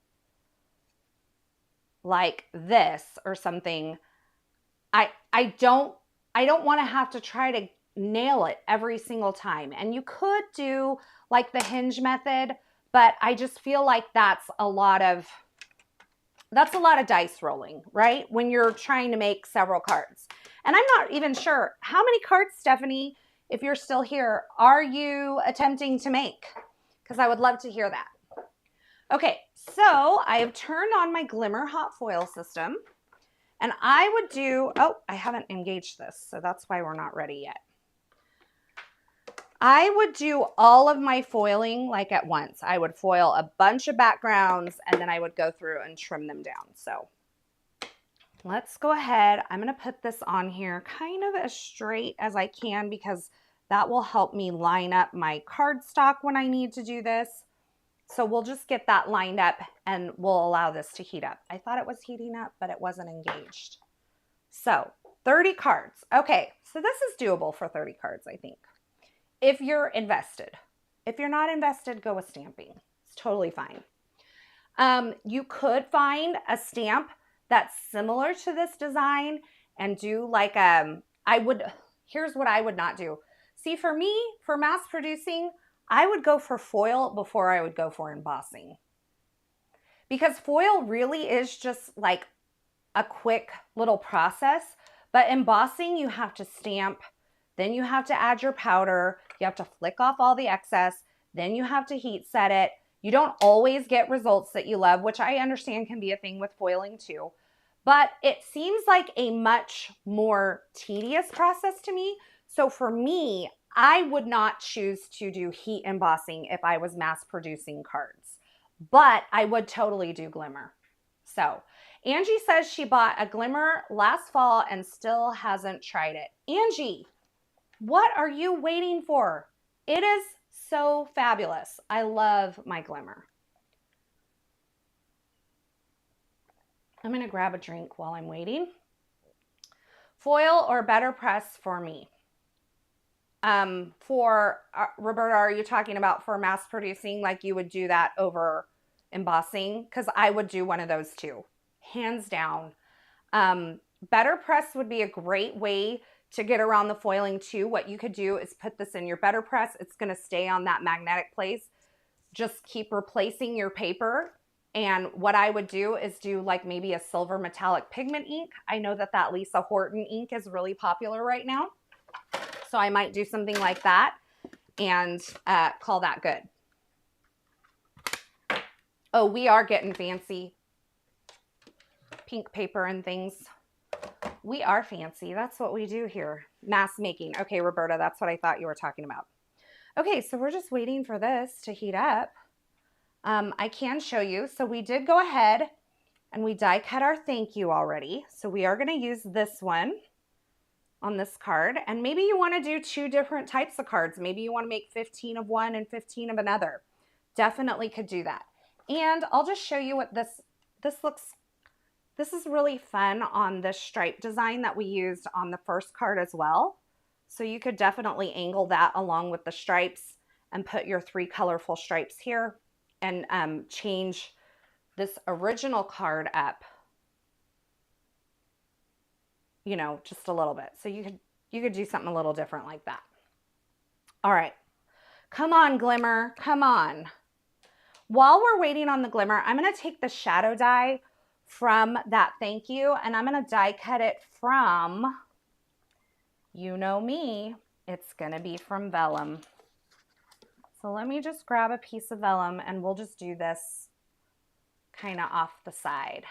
like this or something, I don't want to have to try to nail it every single time. And you could do like the hinge method, but I just feel like that's a lot of dice rolling, right? When you're trying to make several cards. And I'm not even sure how many cards, Stephanie, if you're still here, are you attempting to make? Because I would love to hear that. Okay, so I have turned on my Glimmer hot foil system, and I would do, oh, I haven't engaged this, so that's why we're not ready yet. I would do all of my foiling like at once. I would foil a bunch of backgrounds, and then I would go through and trim them down. So let's go ahead. I'm going to put this on here kind of as straight as I can because that will help me line up my cardstock when I need to do this. So we'll just get that lined up and we'll allow this to heat up. I thought it was heating up, but it wasn't engaged. So 30 cards. Okay, so this is doable for 30 cards, I think. If you're invested. If you're not invested, go with stamping. It's totally fine. You could find a stamp that's similar to this design and do like, here's what I would not do. See, for me, for mass producing, I would go for foil before I would go for embossing. Because foil really is just like a quick little process, but embossing, you have to stamp, then you have to add your powder, you have to flick off all the excess, then you have to heat set it. You don't always get results that you love, which I understand can be a thing with foiling too, but it seems like a much more tedious process to me. So for me, I would not choose to do heat embossing if I was mass producing cards, but I would totally do glimmer. So Angie says she bought a glimmer last fall and still hasn't tried it. Angie, what are you waiting for? It is so fabulous. I love my glimmer. I'm going to grab a drink while I'm waiting. Foil or better press for me? Roberta, are you talking about for mass producing, like you would do that over embossing? Because I would do one of those too, hands down. Better press would be a great way to get around the foiling too. What you could do is put this in your better press. It's going to stay on that magnetic place. Just keep replacing your paper. And what I would do is do like maybe a silver metallic pigment ink. I know that Lisa Horton ink is really popular right now. So I might do something like that and call that good. Oh, we are getting fancy. Pink paper and things. We are fancy. That's what we do here. Mass making. Okay, Roberta, that's what I thought you were talking about. Okay, so we're just waiting for this to heat up. I can show you. So we did go ahead and we die cut our thank you already. So we are going to use this one on this card. And maybe you want to do 2 different types of cards. Maybe you want to make 15 of one and 15 of another. Definitely could do that. And I'll just show you what this looks. This is really fun on the stripe design that we used on the first card as well. So you could definitely angle that along with the stripes and put your 3 colorful stripes here and change this original card up, you know, just a little bit. So you could do something a little different like that. All right, come on, glimmer, come on. While we're waiting on the glimmer, I'm going to take the shadow die from that thank you, and I'm going to die cut it from, you know me, it's going to be from vellum. So let me just grab a piece of vellum and we'll just do this kind of off the side.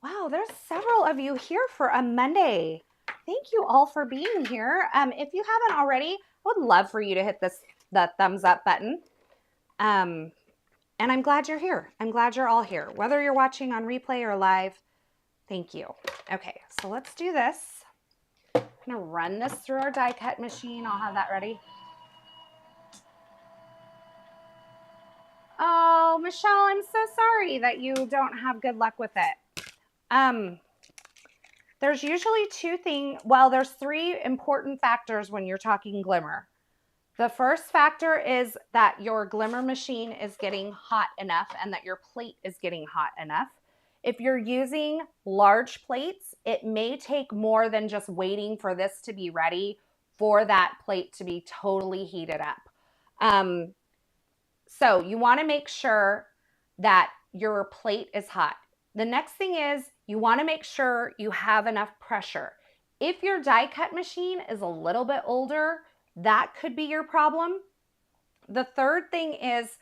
Wow, there's several of you here for a Monday. Thank you all for being here. If you haven't already, I would love for you to hit the thumbs up button. And I'm glad you're here. I'm glad you're all here. Whether you're watching on replay or live, thank you. Okay, so let's do this. I'm gonna run this through our die cut machine. I'll have that ready. Oh, Michelle, I'm so sorry that you don't have good luck with it. There's usually 2 things. Well, there's 3 important factors when you're talking glimmer. The first factor is that your glimmer machine is getting hot enough and that your plate is getting hot enough. If you're using large plates, it may take more than just waiting for this to be ready for that plate to be totally heated up. So you want to make sure that your plate is hot. The next thing is you want to make sure you have enough pressure. If your die cut machine is a little bit older, that could be your problem. The third thing is,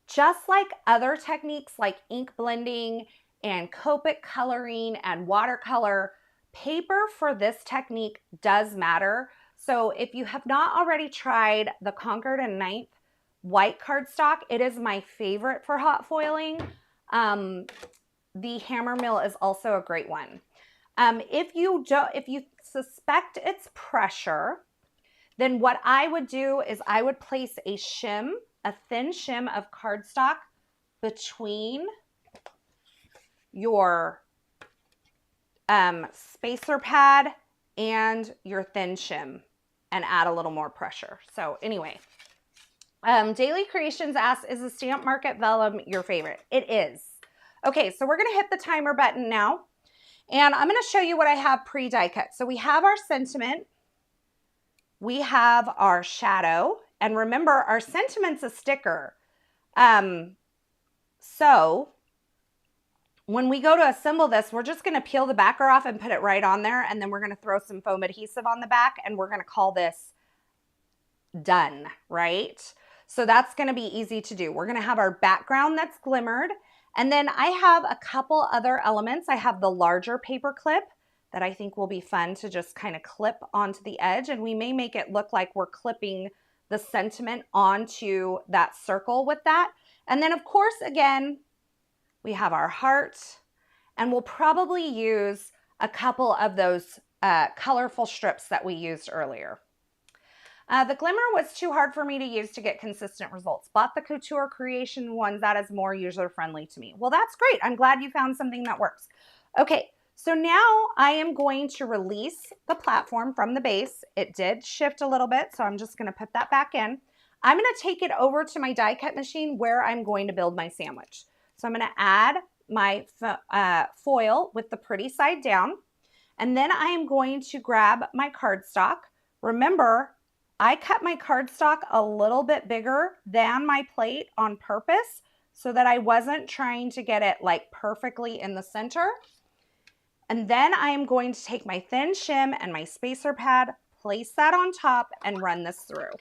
just like other techniques like ink blending and Copic coloring and watercolor, paper for this technique does matter. So if you have not already tried the Concord and 9th white cardstock, it is my favorite for hot foiling. The hammer mill is also a great one. If you suspect it's pressure, then what I would do is I would place a thin shim of cardstock between your spacer pad and your thin shim and add a little more pressure. So anyway, Daily Creations asks, is the Stamp Market Vellum your favorite? It is. Okay, so we're gonna hit the timer button now, and I'm gonna show you what I have pre-die cut. So we have our sentiment, we have our shadow, and remember, our sentiment's a sticker. So when we go to assemble this, we're just gonna peel the backer off and put it right on there, and then we're gonna throw some foam adhesive on the back, and we're gonna call this done, right? So that's gonna be easy to do. We're gonna have our background that's glimmered, and then I have a couple other elements. I have the larger paper clip that I think will be fun to just kind of clip onto the edge, and we may make it look like we're clipping the sentiment onto that circle with that. And then of course, again, we have our heart, and we'll probably use a couple of those colorful strips that we used earlier. The glimmer was too hard for me to use to get consistent results. Bought the Couture Creation ones. That is more user-friendly to me. Well, that's great. I'm glad you found something that works. Okay, so now I am going to release the platform from the base. It did shift a little bit, so I'm just going to put that back in. I'm going to take it over to my die cut machine where I'm going to build my sandwich. So I'm going to add my foil with the pretty side down, and then I am going to grab my cardstock. Remember, I cut my cardstock a little bit bigger than my plate on purpose so that I wasn't trying to get it like perfectly in the center. And then I am going to take my thin shim and my spacer pad, place that on top, and run this through.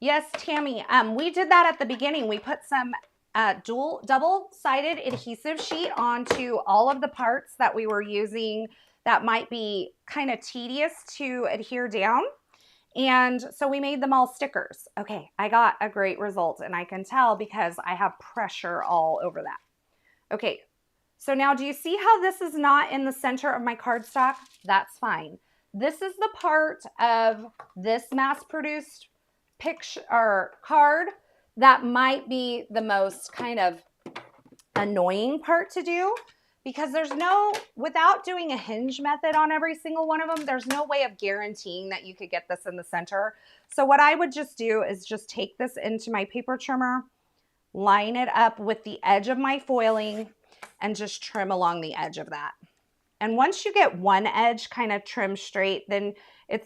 Yes, Tammy, we did that at the beginning. We put some double-sided adhesive sheet onto all of the parts that we were using that might be kind of tedious to adhere down. And so we made them all stickers. Okay, I got a great result, and I can tell because I have pressure all over that. Okay, so now do you see how this is not in the center of my cardstock? That's fine. This is the part of this mass-produced picture or card that might be the most kind of annoying part to do, because there's no, without doing a hinge method on every single one of them, there's no way of guaranteeing that you could get this in the center. So what I would just do is just take this into my paper trimmer, line it up with the edge of my foiling, and just trim along the edge of that. And once you get one edge kind of trimmed straight, then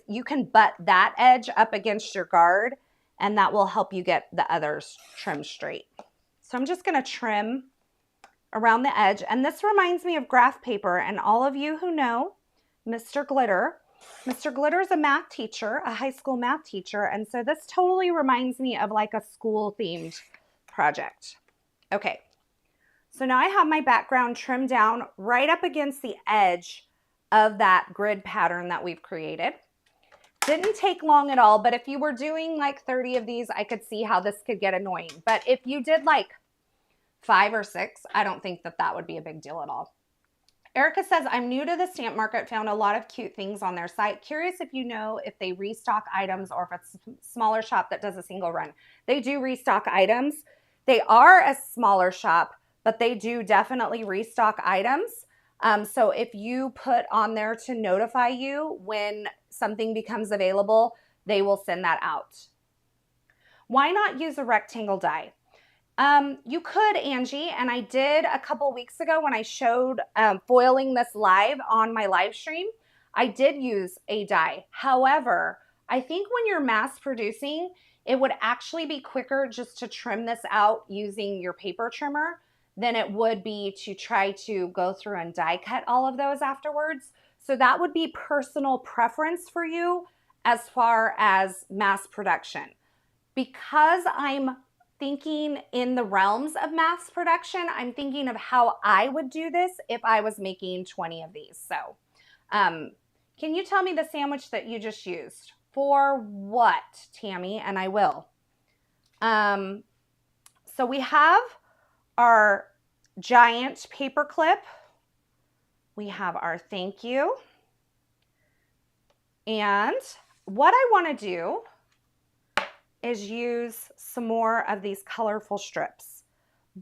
you can butt that edge up against your guard, and that will help you get the others trimmed straight. So I'm just gonna trim around the edge. And this reminds me of graph paper, and all of you who know Mr. Glitter. Mr. Glitter is a math teacher, a high school math teacher, and so this totally reminds me of like a school themed project. Okay, so now I have my background trimmed down right up against the edge of that grid pattern that we've created. Didn't take long at all, but if you were doing like 30 of these, I could see how this could get annoying. But if you did like 5 or 6, I don't think that that would be a big deal at all. Erica says, I'm new to the stamp market, found a lot of cute things on their site. Curious if you know if they restock items or if it's a smaller shop that does a single run. They do restock items. They are a smaller shop, but they do definitely restock items. So if you put on there to notify you when something becomes available, they will send that out. Why not use a rectangle die? You could, Angie, and I did a couple weeks ago when I showed foiling this live on my live stream. I did use a die. However, I think when you're mass producing, it would actually be quicker just to trim this out using your paper trimmer than it would be to try to go through and die cut all of those afterwards. So that would be personal preference for you as far as mass production. Because I'm thinking in the realms of mass production, I'm thinking of how I would do this if I was making 20 of these. So can you tell me the sandwich that you just used? For what, Tammy? And I will. So we have our giant paper clip. We have our thank you. And what I want to do is use some more of these colorful strips.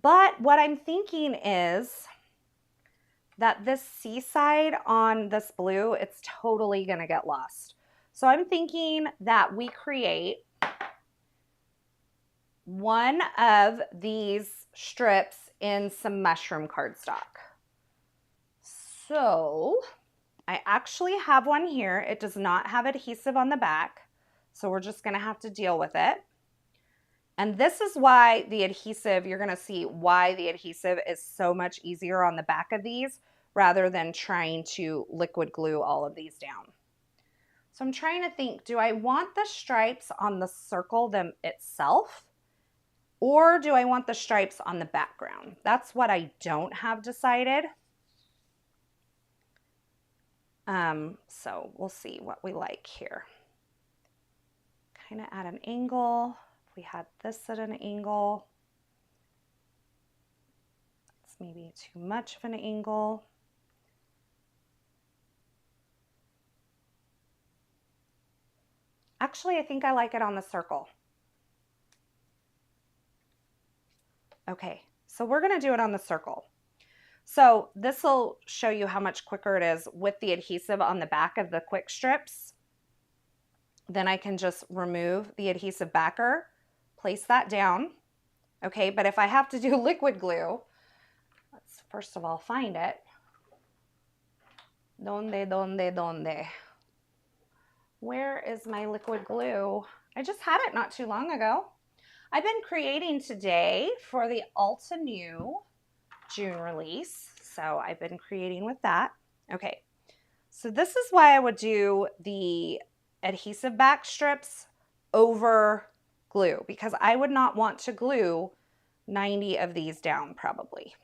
But what I'm thinking is that this Seaside on this blue, it's totally going to get lost. So I'm thinking that we create one of these strips in some mushroom cardstock. So I actually have one here. It does not have adhesive on the back, so we're just going to have to deal with it. And this is why the adhesive, you're going to see why the adhesive is so much easier on the back of these rather than trying to liquid glue all of these down. So I'm trying to think, do I want the stripes on the circle them itself, or do I want the stripes on the background? That's what I don't have decided. So we'll see what we like here. Kind of at an angle. If we had this at an angle, it's maybe too much of an angle. Actually, I think I like it on the circle. Okay, so we're gonna do it on the circle. So this will show you how much quicker it is with the adhesive on the back of the quick strips. Then I can just remove the adhesive backer, place that down. Okay, but if I have to do liquid glue, let's first of all find it. Donde? Where is my liquid glue? I just had it not too long ago. I've been creating today for the Ulta New June release. So I've been creating with that. Okay, so this is why I would do the adhesive back strips over glue, because I would not want to glue 90 of these down probably.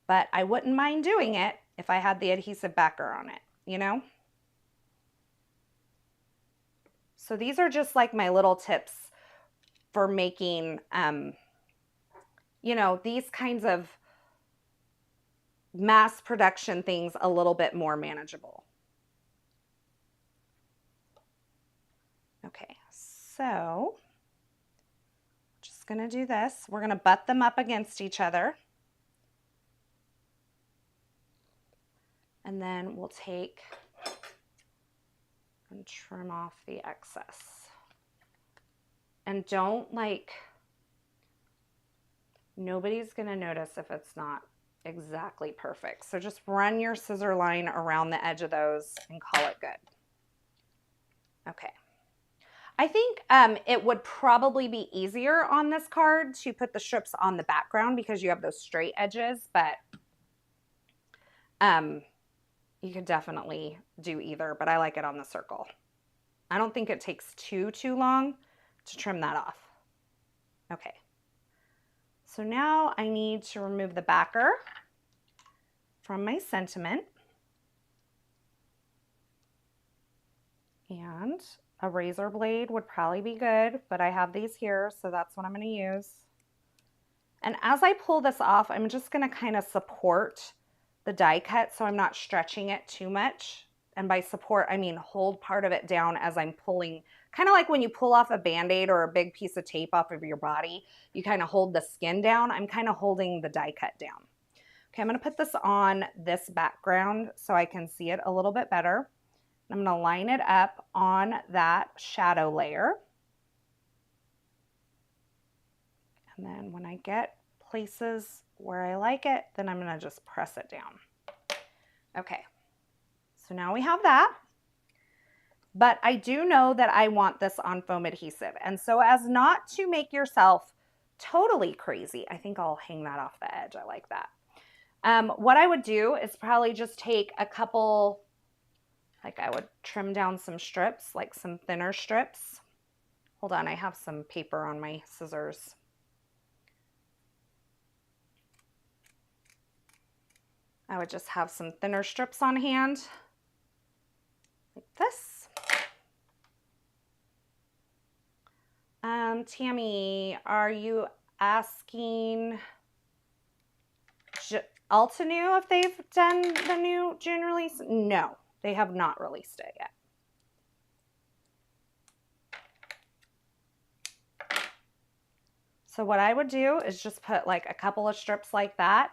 But I wouldn't mind doing it if I had the adhesive backer on it, you know? So these are just like my little tips for making, you know, these kinds of mass production things a little bit more manageable. Okay, so just gonna do this. We're gonna butt them up against each other. And then we'll take and trim off the excess. And don't nobody's gonna notice if it's not exactly perfect. So just run your scissor line around the edge of those and call it good. Okay. I think it would probably be easier on this card to put the strips on the background because you have those straight edges, but you could definitely do either, but I like it on the circle. I don't think it takes too long to trim that off. Okay. So now I need to remove the backer from my sentiment. And a razor blade would probably be good, but I have these here, so that's what I'm going to use. And as I pull this off, I'm just going to kind of support the die cut so I'm not stretching it too much. And by support, I mean hold part of it down as I'm pulling, kind of like when you pull off a Band-Aid or a big piece of tape off of your body, you kind of hold the skin down. I'm kind of holding the die cut down. Okay, I'm going to put this on this background so I can see it a little bit better. I'm going to line it up on that shadow layer. And then when I get places where I like it, then I'm going to just press it down. Okay, so now we have that. But I do know that I want this on foam adhesive. And so as not to make yourself totally crazy, I think I'll hang that off the edge. I like that. What I would do is probably just take a couple, like I would trim down some strips, like some thinner strips. Hold on, I have some paper on my scissors. I would just have some thinner strips on hand, like this. Tammy, are you asking Altenew if they've done the new June release? No, they have not released it yet. So what I would do is just put like a couple of strips like that.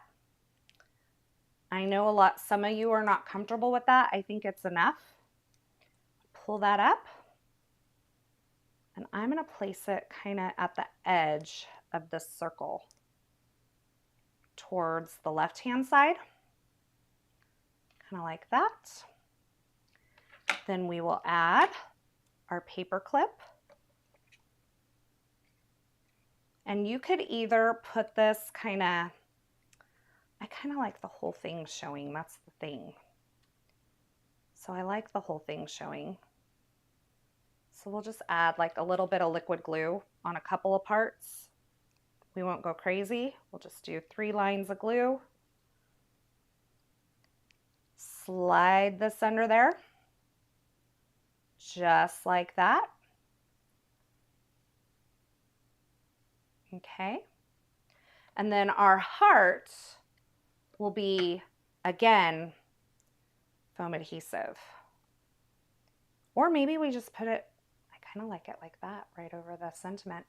I know some of you are not comfortable with that. I think it's enough. Pull that up. And I'm going to place it kind of at the edge of this circle towards the left-hand side. Kind of like that. Then we will add our paper clip. And you could either put this I kind of like the whole thing showing. That's the thing. So I like the whole thing showing. So we'll just add like a little bit of liquid glue on a couple of parts. We won't go crazy. We'll just do 3 lines of glue. Slide this under there. Just like that. Okay. And then our heart will be, again, foam adhesive. Or maybe we just put it, I kind of like it like that, right over the sentiment.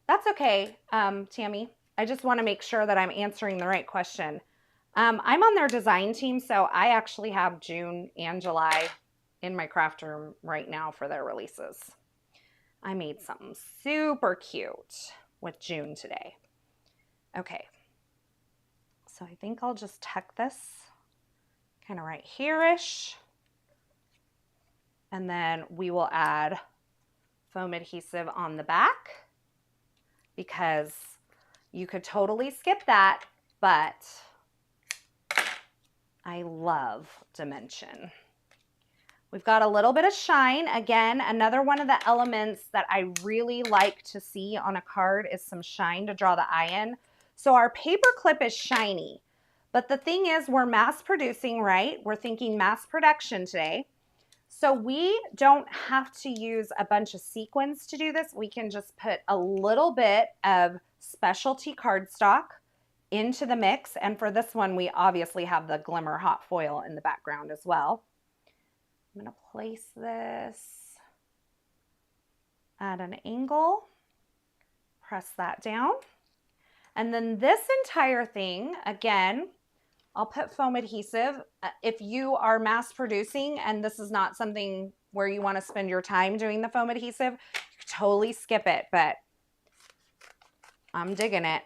That's okay, Tammy. I just want to make sure that I'm answering the right question. I'm on their design team, so I actually have June and July in my craft room right now for their releases. I made something super cute with June today. Okay, so I think I'll just tuck this kind of right here-ish. And then we will add foam adhesive on the back because you could totally skip that, but I love dimension. We've got a little bit of shine. Again, another one of the elements that I really like to see on a card is some shine to draw the eye in. So our paper clip is shiny, but the thing is we're mass producing, right? We're thinking mass production today. So we don't have to use a bunch of sequins to do this. We can just put a little bit of specialty cardstock into the mix. And for this one, we obviously have the glimmer hot foil in the background as well. I'm going to place this at an angle, press that down. And then this entire thing, again, I'll put foam adhesive. If you are mass producing and this is not something where you want to spend your time doing the foam adhesive, you can totally skip it, but I'm digging it.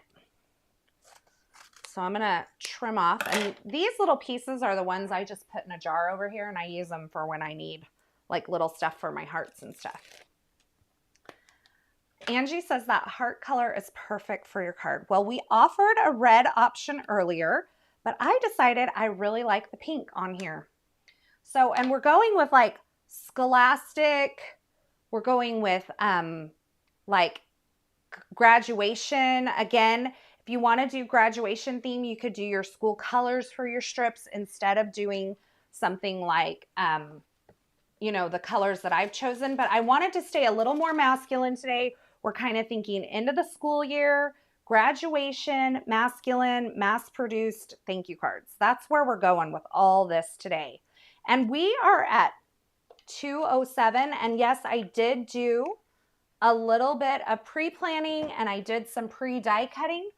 So I'm going to trim off. And these little pieces are the ones I just put in a jar over here, and I use them for when I need like little stuff for my hearts and stuff. Angie says that heart color is perfect for your card. Well, we offered a red option earlier, but I decided I really like the pink on here. So, and we're going with like scholastic. We're going with like graduation. Again, if you want to do graduation theme, you could do your school colors for your strips instead of doing something like, you know, the colors that I've chosen. But I wanted to stay a little more masculine today. We're kind of thinking end of the school year, graduation, masculine, mass-produced thank you cards. That's where we're going with all this today. And we are at 2:07. And yes, I did do a little bit of pre-planning and I did some pre-die cutting.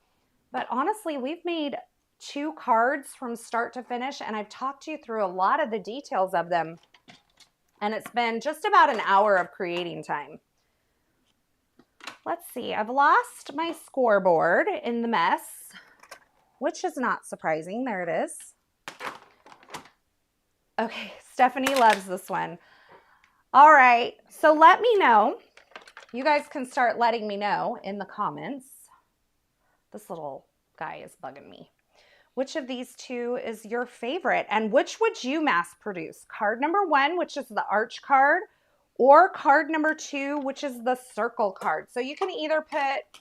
But honestly, we've made 2 cards from start to finish, and I've talked you through a lot of the details of them. And it's been just about an hour of creating time. Let's see, I've lost my scoreboard in the mess, which is not surprising. There it is. Okay, Stephanie loves this one. All right, so let me know. You guys can start letting me know in the comments. This little guy is bugging me. Which of these 2 is your favorite? And which would you mass produce? Card number 1, which is the arch card, or card number 2, which is the circle card. So you can either put,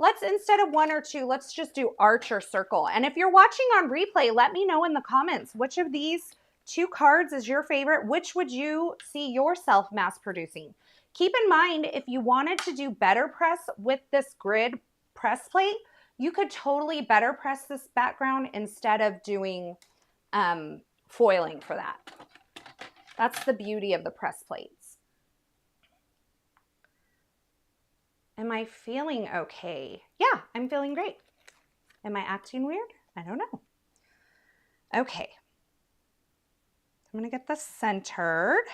let's instead of 1 or 2, let's just do arch or circle. And if you're watching on replay, let me know in the comments which of these 2 cards is your favorite. Which would you see yourself mass producing? Keep in mind, if you wanted to do better press with this grid press plate, you could totally better press this background instead of doing foiling for that. That's the beauty of the press plates. Am I feeling okay? Yeah, I'm feeling great. Am I acting weird? I don't know. Okay. I'm gonna get this centered.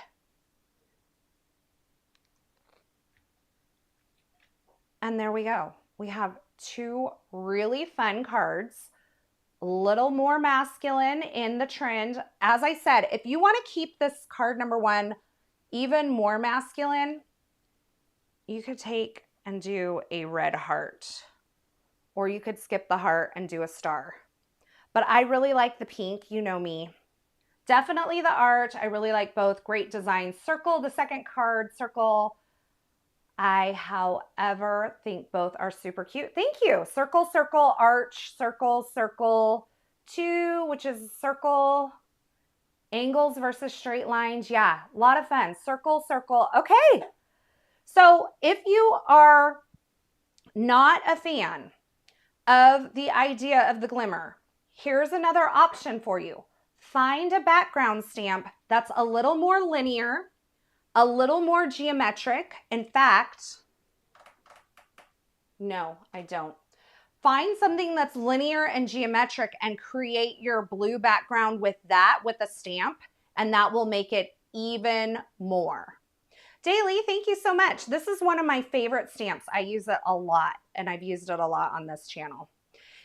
And there we go. We have two really fun cards, a little more masculine in the trend. As I said, if you want to keep this card number one even more masculine, you could take and do a red heart, or you could skip the heart and do a star. But I really like the pink, you know me. Definitely the art. I really like both. Great design. Circle, the second card, circle. I, however, think both are super cute. Thank you. Circle, circle, arch, circle, circle, two, which is circle, angles versus straight lines. Yeah, a lot of fun. Circle, circle. Okay. So if you are not a fan of the idea of the glimmer, here's another option for you. Find a background stamp that's a little more linear, a little more geometric. In fact, no, I don't. Find something that's linear and geometric and create your blue background with that, with a stamp, and that will make it even more. Daily, thank you so much. This is one of my favorite stamps. I use it a lot, and I've used it a lot on this channel.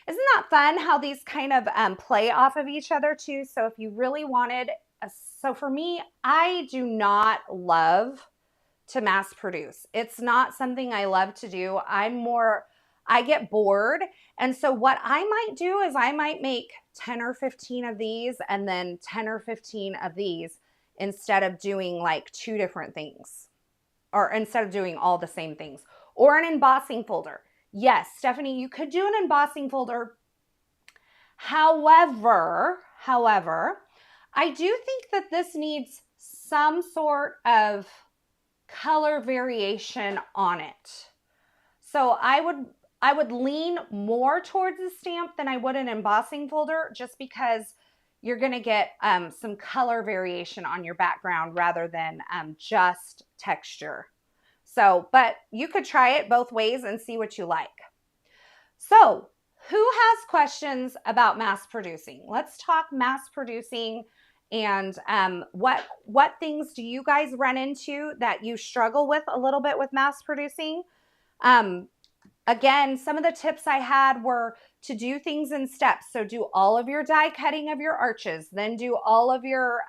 Isn't that fun how these kind of play off of each other too? So if you really wanted so for me, I do not love to mass produce. It's not something I love to do. I get bored. And so what I might do is I might make 10 or 15 of these and then 10 or 15 of these instead of doing like two different things, or instead of doing all the same things, or an embossing folder. Yes, Stephanie, you could do an embossing folder. However, I do think that this needs some sort of color variation on it. So I would lean more towards a stamp than I would an embossing folder, just because you're going to get some color variation on your background rather than just texture. So, but you could try it both ways and see what you like. So, who has questions about mass producing? Let's talk mass producing. And what things do you guys run into that you struggle with a little bit with mass producing? Again, some of the tips I had were to do things in steps. So do all of your die cutting of your arches, then do all of your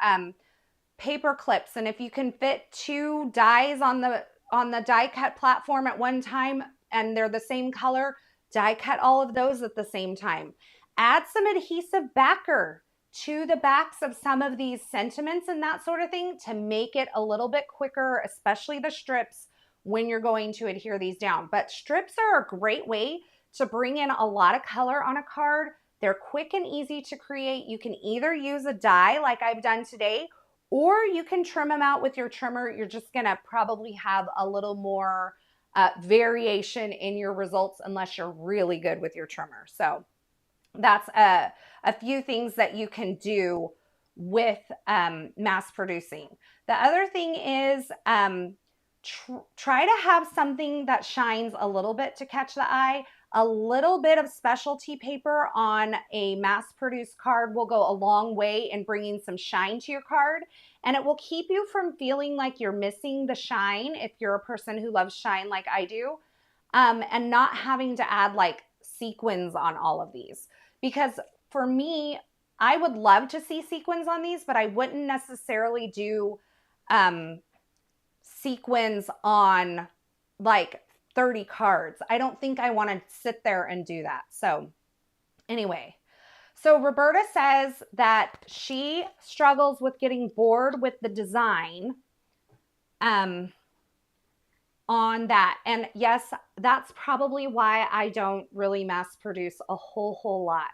paper clips. And if you can fit two dies on the die cut platform at one time and they're the same color, die cut all of those at the same time. Add some adhesive backer to the backs of some of these sentiments and that sort of thing to make it a little bit quicker, especially the strips when you're going to adhere these down. But strips are a great way to bring in a lot of color on a card. They're quick and easy to create. You can either use a die like I've done today, or you can trim them out with your trimmer. You're just gonna probably have a little more variation in your results unless you're really good with your trimmer. So that's a few things that you can do with mass producing. The other thing is try to have something that shines a little bit to catch the eye. A little bit of specialty paper on a mass-produced card will go a long way in bringing some shine to your card, and it will keep you from feeling like you're missing the shine if you're a person who loves shine like I do, and not having to add like sequins on all of these. Because for me, I would love to see sequins on these, but I wouldn't necessarily do sequins on like 30 cards. I don't think I want to sit there and do that. So anyway, so Roberta says that she struggles with getting bored with the design on that. And yes, that's probably why I don't really mass produce a whole lot.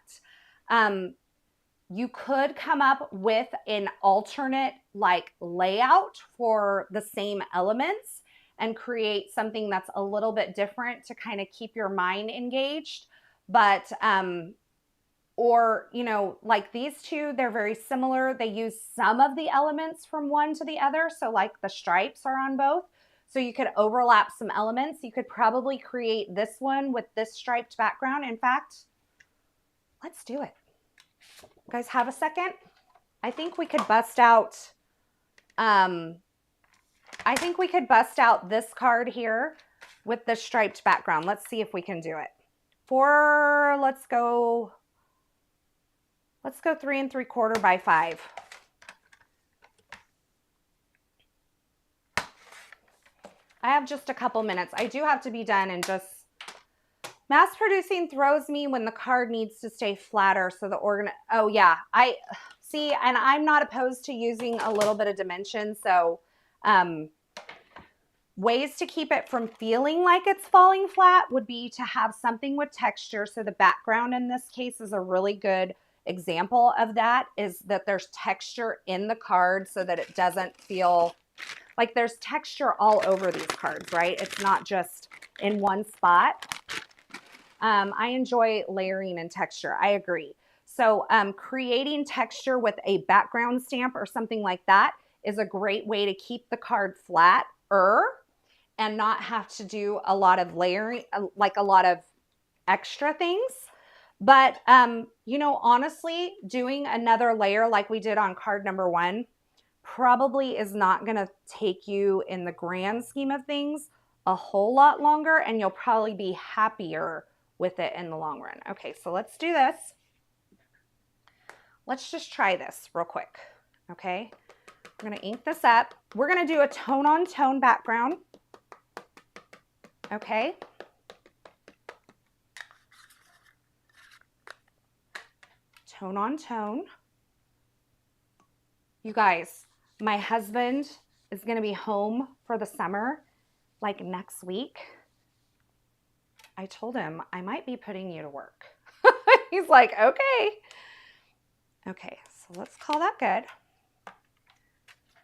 You could come up with an alternate like layout for the same elements and create something that's a little bit different to kind of keep your mind engaged. But, or, you know, like these two, they're very similar. They use some of the elements from one to the other. So like the stripes are on both. So you could overlap some elements. You could probably create this one with this striped background. In fact, let's do it. You guys have a second? I think we could bust out, this card here with the striped background. Let's see if we can do it. Let's go 3 3/4 by 5. I have just a couple minutes. I do have to be done, and just mass producing throws me when the card needs to stay flatter. So oh yeah, I see, and I'm not opposed to using a little bit of dimension. So ways to keep it from feeling like it's falling flat would be to have something with texture. So the background in this case is a really good example of that, is that there's texture in the card so that it doesn't feel like there's texture all over these cards, right? It's not just in one spot. I enjoy layering and texture. I agree. So creating texture with a background stamp or something like that is a great way to keep the card flatter and not have to do a lot of layering, like a lot of extra things. But, you know, honestly, doing another layer like we did on card number 1 probably is not going to take you, in the grand scheme of things, a whole lot longer, and you'll probably be happier with it in the long run. Okay, so let's do this. Let's just try this real quick, okay? I'm going to ink this up. We're going to do a tone-on-tone background, okay? Tone on tone. You guys, my husband is going to be home for the summer, like next week. I told him I might be putting you to work. He's like, okay. Okay, so let's call that good.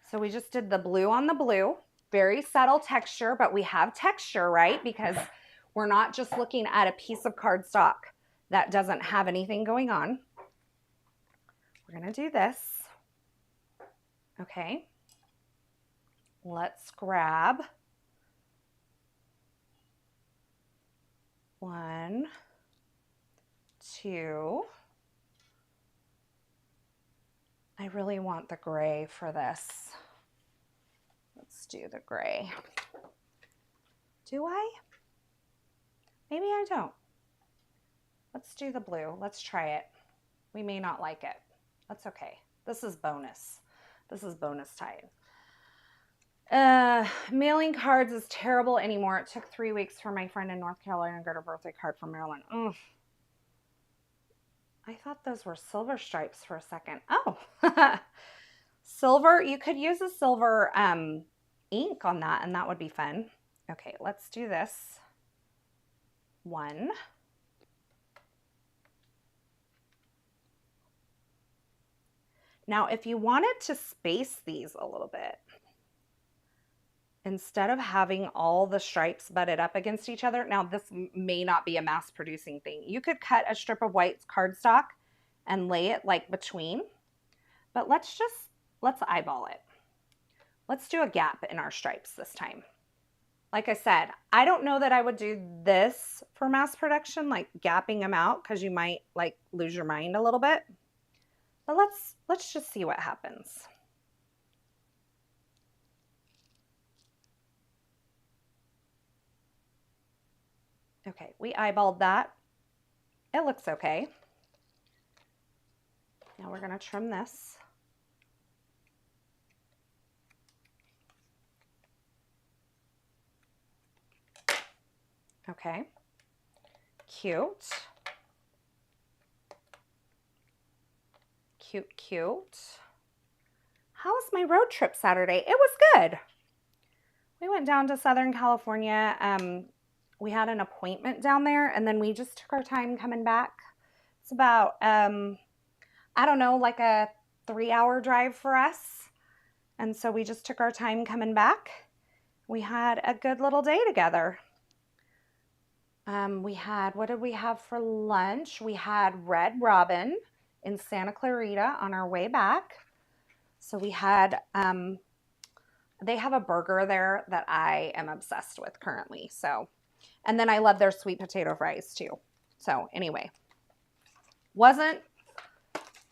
So we just did the blue on the blue. Very subtle texture, but we have texture, right? Because we're not just looking at a piece of cardstock that doesn't have anything going on. We're going to do this. Okay. Let's grab 1, 2. I really want the gray for this. Let's do the gray. Do I? Maybe I don't. Let's do the blue. Let's try it. We may not like it. That's okay. This is bonus. This is bonus time. Mailing cards is terrible anymore. It took 3 weeks for my friend in North Carolina to get her birthday card from Maryland. Ugh. I thought those were silver stripes for a second. Oh, silver. You could use a silver ink on that, and that would be fun. Okay, let's do this. 1. Now, if you wanted to space these a little bit, instead of having all the stripes butted up against each other, now this may not be a mass producing thing. You could cut a strip of white cardstock and lay it like between, but let's eyeball it. Let's do a gap in our stripes this time. Like I said, I don't know that I would do this for mass production, like gapping them out, because you might like lose your mind a little bit. But let's just see what happens. Okay, we eyeballed that. It looks okay. Now we're going to trim this. Okay, cute. Cute, cute. How was my road trip Saturday? It was good. We went down to Southern California. We had an appointment down there, and then we just took our time coming back. It's about, I don't know, like a 3-hour drive for us. And so we just took our time coming back. we had a good little day together. We had, what did we have for lunch? We had Red Robin in Santa Clarita on our way back. So we had, they have a burger there that I am obsessed with currently. So, and then I love their sweet potato fries too. So anyway, wasn't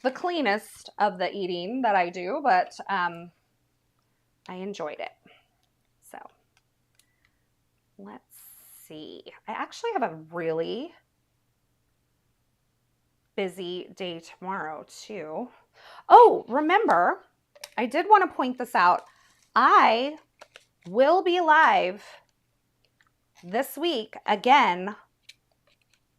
the cleanest of the eating that I do, but I enjoyed it. So let's see. I actually have a really busy day tomorrow too. Oh, remember, I did want to point this out. I will be live this week again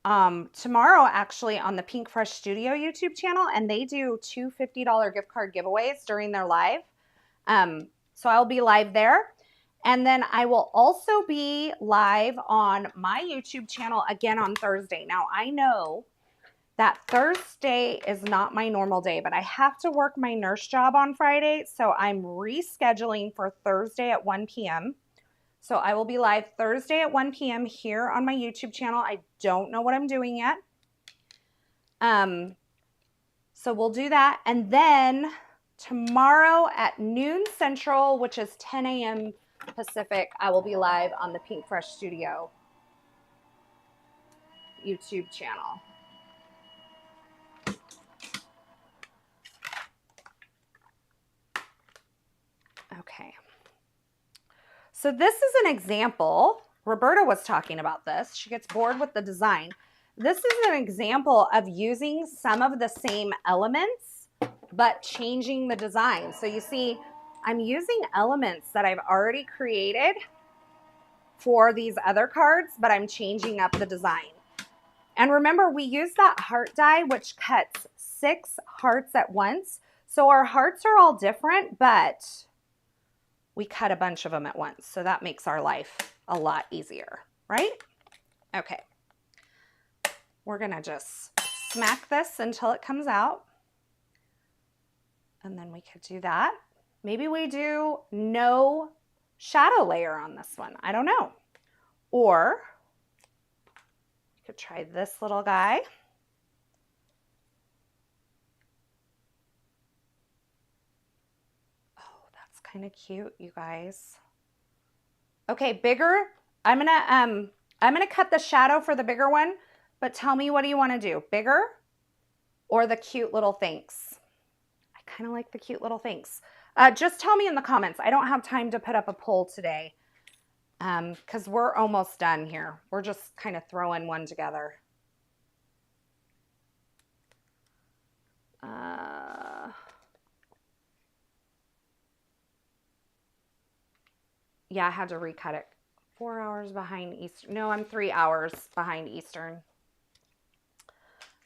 tomorrow actually on the Pink Fresh Studio YouTube channel, and they do 2 $50 gift card giveaways during their live. So I'll be live there. And then I will also be live on my YouTube channel again on Thursday. Now I know that Thursday is not my normal day, but I have to work my nurse job on Friday. So I'm rescheduling for Thursday at 1 p.m. So I will be live Thursday at 1 p.m. here on my YouTube channel. I don't know what I'm doing yet. So we'll do that. And then tomorrow at noon Central, which is 10 a.m. Pacific, I will be live on the Pink Fresh Studio YouTube channel. Okay. So this is an example. Roberta was talking about this. She gets bored with the design. This is an example of using some of the same elements, but changing the design. So you see, I'm using elements that I've already created for these other cards, but I'm changing up the design. And remember, we use that heart die, which cuts 6 hearts at once. So our hearts are all different, but we cut a bunch of them at once. So that makes our life a lot easier, right? Okay. We're going to just smack this until it comes out. And then we could do that. Maybe we do no shadow layer on this one. I don't know. Or we could try this little guy. Oh, that's kind of cute, you guys. Okay, bigger. I'm gonna cut the shadow for the bigger one, but tell me, what do you want to do? Bigger or the cute little things? I kind of like the cute little things. Just tell me in the comments. I don't have time to put up a poll today because we're almost done here. We're just kind of throwing one together. Yeah, I had to recut it. 4 hours behind Eastern. No, I'm 3 hours behind Eastern.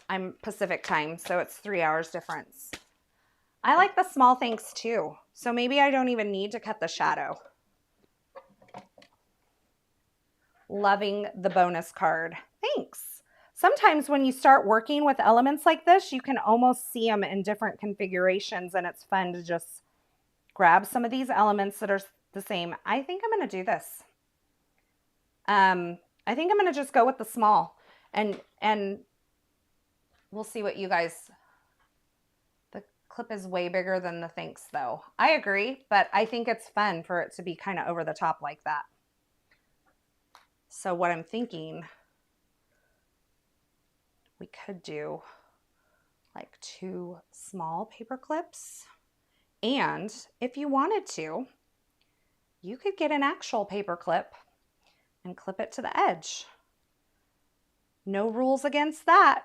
I'm Pacific time, so it's 3 hours difference. I like the small things too, so maybe I don't even need to cut the shadow. Loving the bonus card. Thanks. Sometimes when you start working with elements like this, you can almost see them in different configurations, and it's fun to just grab some of these elements that are the same. I think I'm going to do this. I think I'm going to just go with the small, and we'll see what you guys. The clip is way bigger than the thanks though. I agree, but I think it's fun for it to be kind of over the top like that. So what I'm thinking, we could do like 2 small paper clips, and if you wanted to, you could get an actual paper clip and clip it to the edge. No rules against that.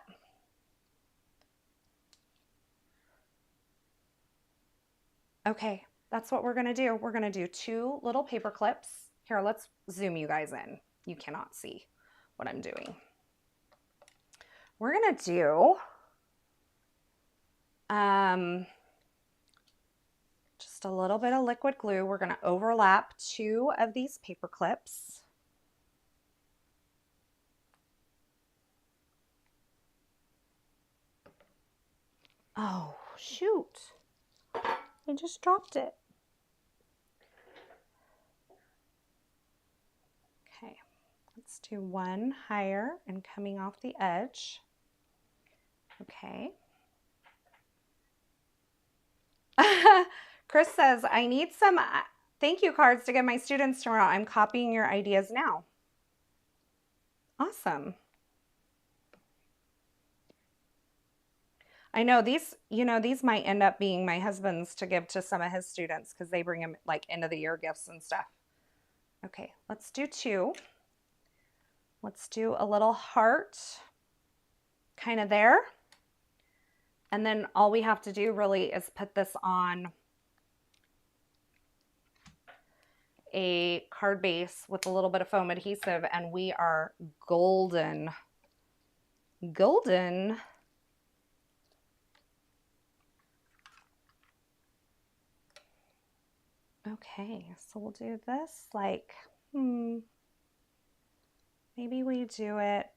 Okay, that's what we're gonna do. We're gonna do 2 little paper clips. Here, let's zoom you guys in. You cannot see what I'm doing. We're gonna do just a little bit of liquid glue. We're gonna overlap 2 of these paper clips. Oh, shoot. I just dropped it. Let's do one higher and coming off the edge. Okay. Chris says, I need some thank you cards to give my students tomorrow. I'm copying your ideas now. Awesome. I know these, these might end up being my husband's to give to some of his students because they bring him like end of the year gifts and stuff. Okay, let's do two. Let's do a little heart kind of there. And then all we have to do really is put this on a card base with a little bit of foam adhesive and we are golden. Golden. Okay, so we'll do this like, maybe we do it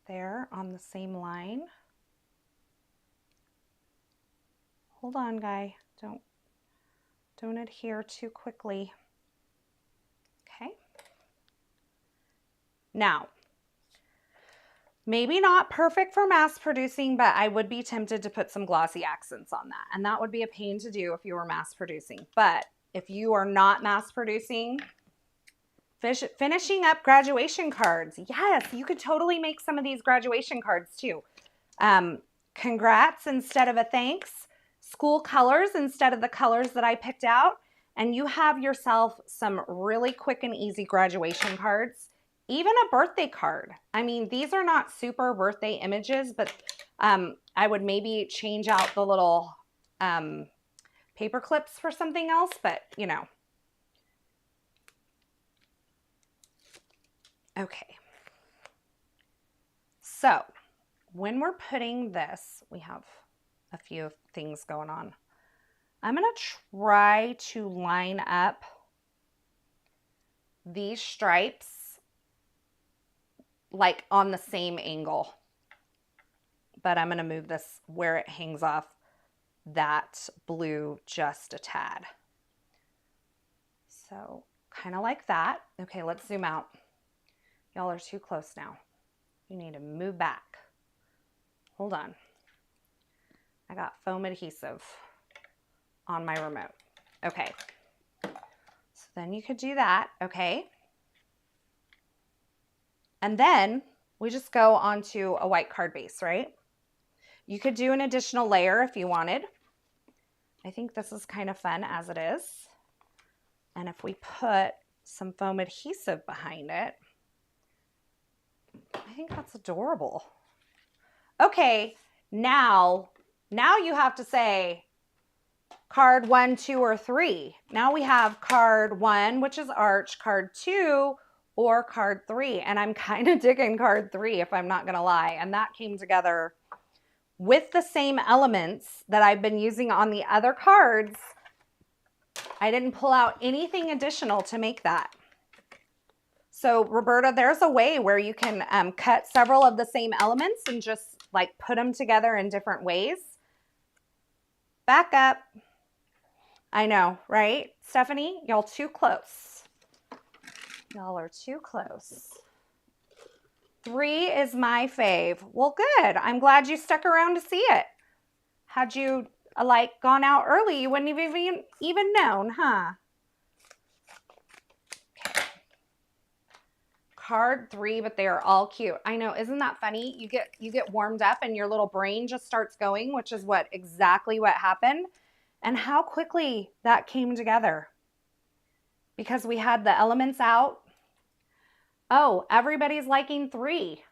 there on the same line. Hold on, guy. Don't adhere too quickly. Okay. Now, maybe not perfect for mass producing, but I would be tempted to put some glossy accents on that. And that would be a pain to do if you were mass producing. But if you are not mass producing, finishing up graduation cards. Yes, you could totally make some of these graduation cards too. Congrats instead of a thanks. School colors instead of the colors that I picked out. And you have yourself some really quick and easy graduation cards. Even a birthday card. I mean, these are not super birthday images, but I would maybe change out the little paper clips for something else, but you know. Okay. So when we're putting this, we have a few things going on. I'm going to try to line up these stripes like on the same angle, but I'm going to move this where it hangs off that blue just a tad. So kind of like that. Okay, let's zoom out. Y'all are too close now. You need to move back. Hold on. I got foam adhesive on my remote. Okay. So then you could do that. Okay. And then we just go onto a white card base, right? You could do an additional layer if you wanted. I think this is kind of fun as it is. And if we put some foam adhesive behind it, I think that's adorable. Okay, now you have to say card 1, 2, or 3. Now we have card 1, which is arch, card 2, or card 3. And I'm kind of digging card 3, if I'm not going to lie. And that came together with the same elements that I've been using on the other cards. I didn't pull out anything additional to make that. So Roberta, there's a way where you can cut several of the same elements and just like put them together in different ways. Back up. I know, right? Stephanie, y'all too close. Y'all are too close. 3 is my fave. Well, good. I'm glad you stuck around to see it. Had you like gone out early, you wouldn't have even known, huh? Okay. Card 3, but they are all cute. I know, isn't that funny? You get warmed up and your little brain just starts going, which is exactly what happened. And how quickly that came together. Because we had the elements out. Oh, everybody's liking 3.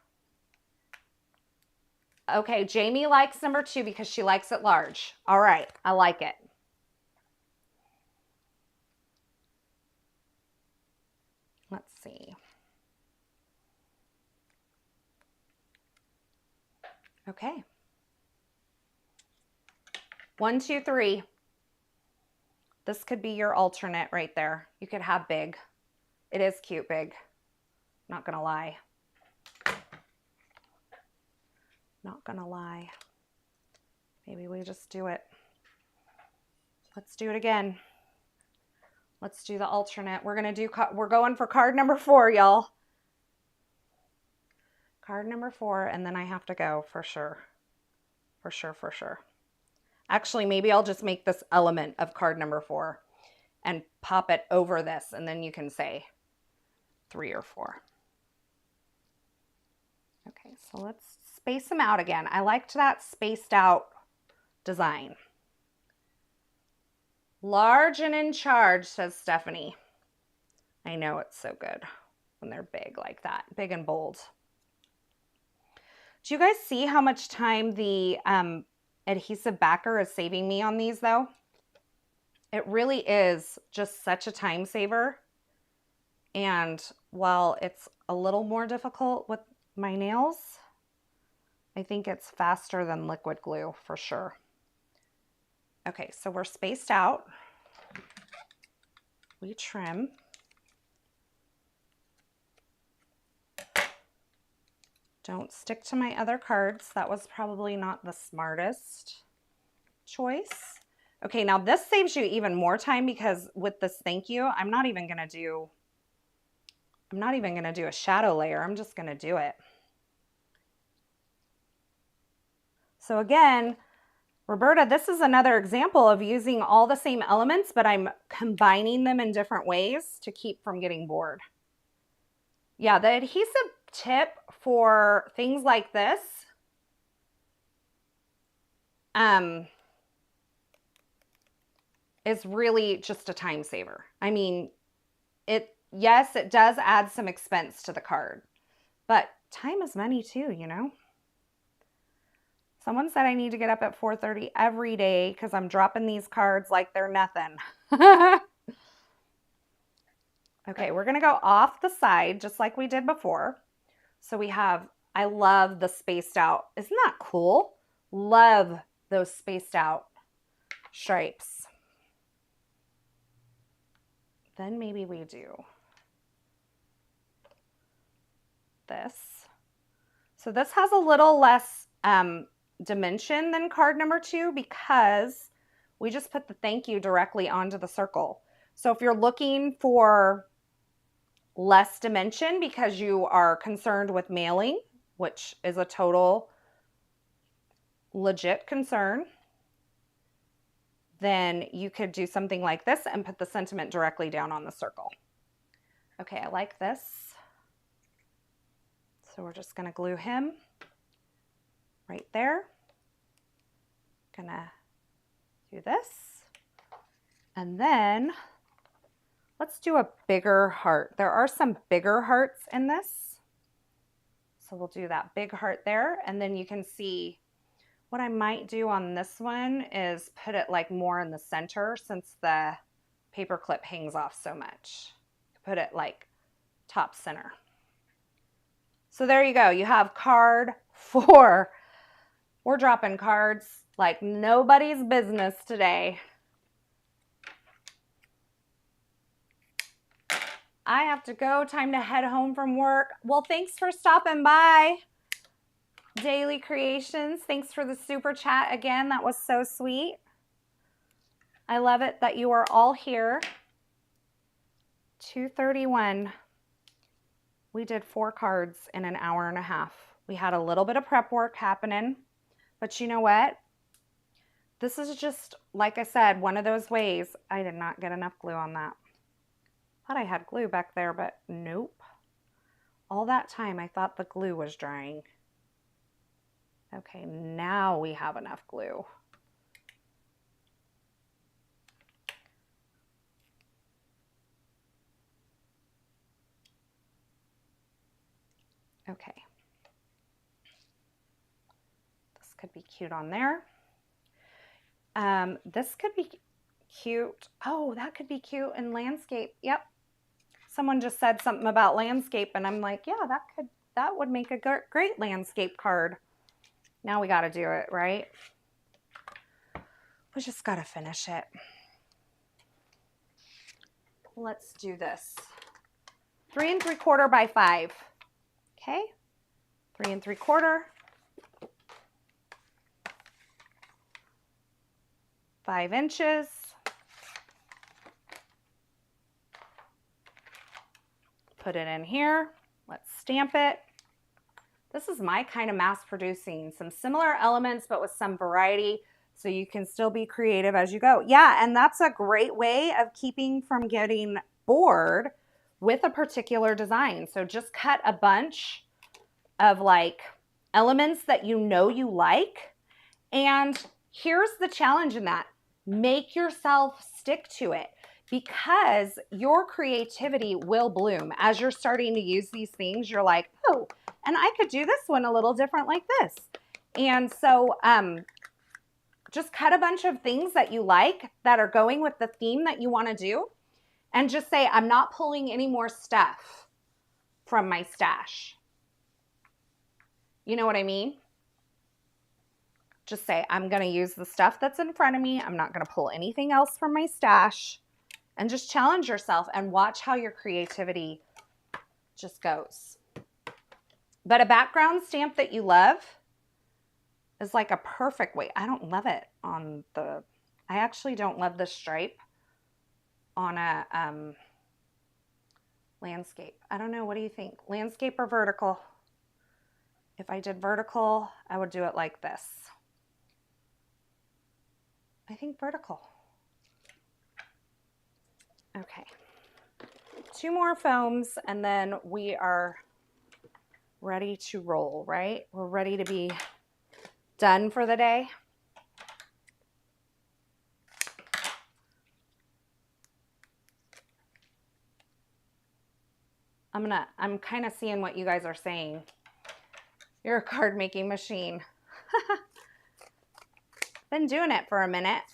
Okay, Jamie likes number 2 because she likes it large. All right, I like it. Let's see. Okay. 1, 2, 3. This could be your alternate right there. You could have big. It is cute big. Not gonna lie. Not gonna lie. Maybe we just do it. Let's do it again. Let's do the alternate. We're going for card number 4, y'all. Card number 4, and then I have to go for sure. For sure, for sure. Actually, maybe I'll just make this element of card number 4 and pop it over this, and then you can say 3 or 4. Okay, so let's space them out again. I liked that spaced out design. Large and in charge, says Stephanie. I know it's so good when they're big like that, big and bold. Do you guys see how much time the adhesive backer is saving me on these though? It really is just such a time saver. And while it's a little more difficult with my nails, I think it's faster than liquid glue for sure. Okay, so we're spaced out. We trim. Don't stick to my other cards. That was probably not the smartest choice. Okay, now this saves you even more time because with this thank you, I'm not even gonna do a shadow layer. I'm just gonna do it. So again, Roberta, this is another example of using all the same elements, but I'm combining them in different ways to keep from getting bored. Yeah, the adhesive tip for things like this is really just a time saver. I mean, yes, it does add some expense to the card, but time is money too, you know? Someone said I need to get up at 4:30 every day because I'm dropping these cards like they're nothing. Okay, we're gonna go off the side just like we did before. So we have, I love the spaced out. Isn't that cool? Love those spaced out stripes. Then maybe we do this. So this has a little less dimension than card number 2 because we just put the thank you directly onto the circle. So if you're looking for less dimension because you are concerned with mailing, which is a total legit concern, then you could do something like this and put the sentiment directly down on the circle. Okay, I like this. So we're just gonna glue him right there. Gonna do this. And then let's do a bigger heart. There are some bigger hearts in this. So we'll do that big heart there. And then you can see what I might do on this one is put it like more in the center since the paper clip hangs off so much. Put it like top center. So there you go. You have card 4. We're dropping cards like nobody's business today. I have to go. Time to head home from work. Well, thanks for stopping by. Daily Creations. Thanks for the super chat again. That was so sweet. I love it that you are all here. 2:31. We did 4 cards in an hour and a half. We had a little bit of prep work happening, but you know what? This is just, like I said, one of those ways. I did not get enough glue on that. Thought I had glue back there, but nope. All that time I thought the glue was drying. Okay, now we have enough glue. Okay. This could be cute on there. This could be cute. Oh, that could be cute in landscape. Yep. Someone just said something about landscape and I'm like, yeah, that would make a great landscape card. Now we got to do it, right? We just got to finish it. Let's do this. 3 3/4 by 5. Okay. 3 3/4. 5 inches. put it in here. Let's stamp it. This is my kind of mass producing, some similar elements, but with some variety, so you can still be creative as you go. Yeah, and that's a great way of keeping from getting bored with a particular design. So just cut a bunch of like elements that you know you like. And here's the challenge in that. Make yourself stick to it, because your creativity will bloom. As you're starting to use these things, you're like, oh, and I could do this one a little different like this. And so just cut a bunch of things that you like that are going with the theme that you want to do, and just say, I'm not pulling any more stuff from my stash. You know what I mean? Just say, I'm going to use the stuff that's in front of me. I'm not going to pull anything else from my stash. And just challenge yourself and watch how your creativity just goes. But a background stamp that you love is like a perfect way. I don't love it on the, I actually don't love the stripe on a landscape. I don't know. What do you think? Landscape or vertical? If I did vertical, I would do it like this. I think vertical. Okay. 2 more foams and then we are ready to roll, right? We're ready to be done for the day. I'm kind of seeing what you guys are saying. You're a card making machine. Been doing it for a minute.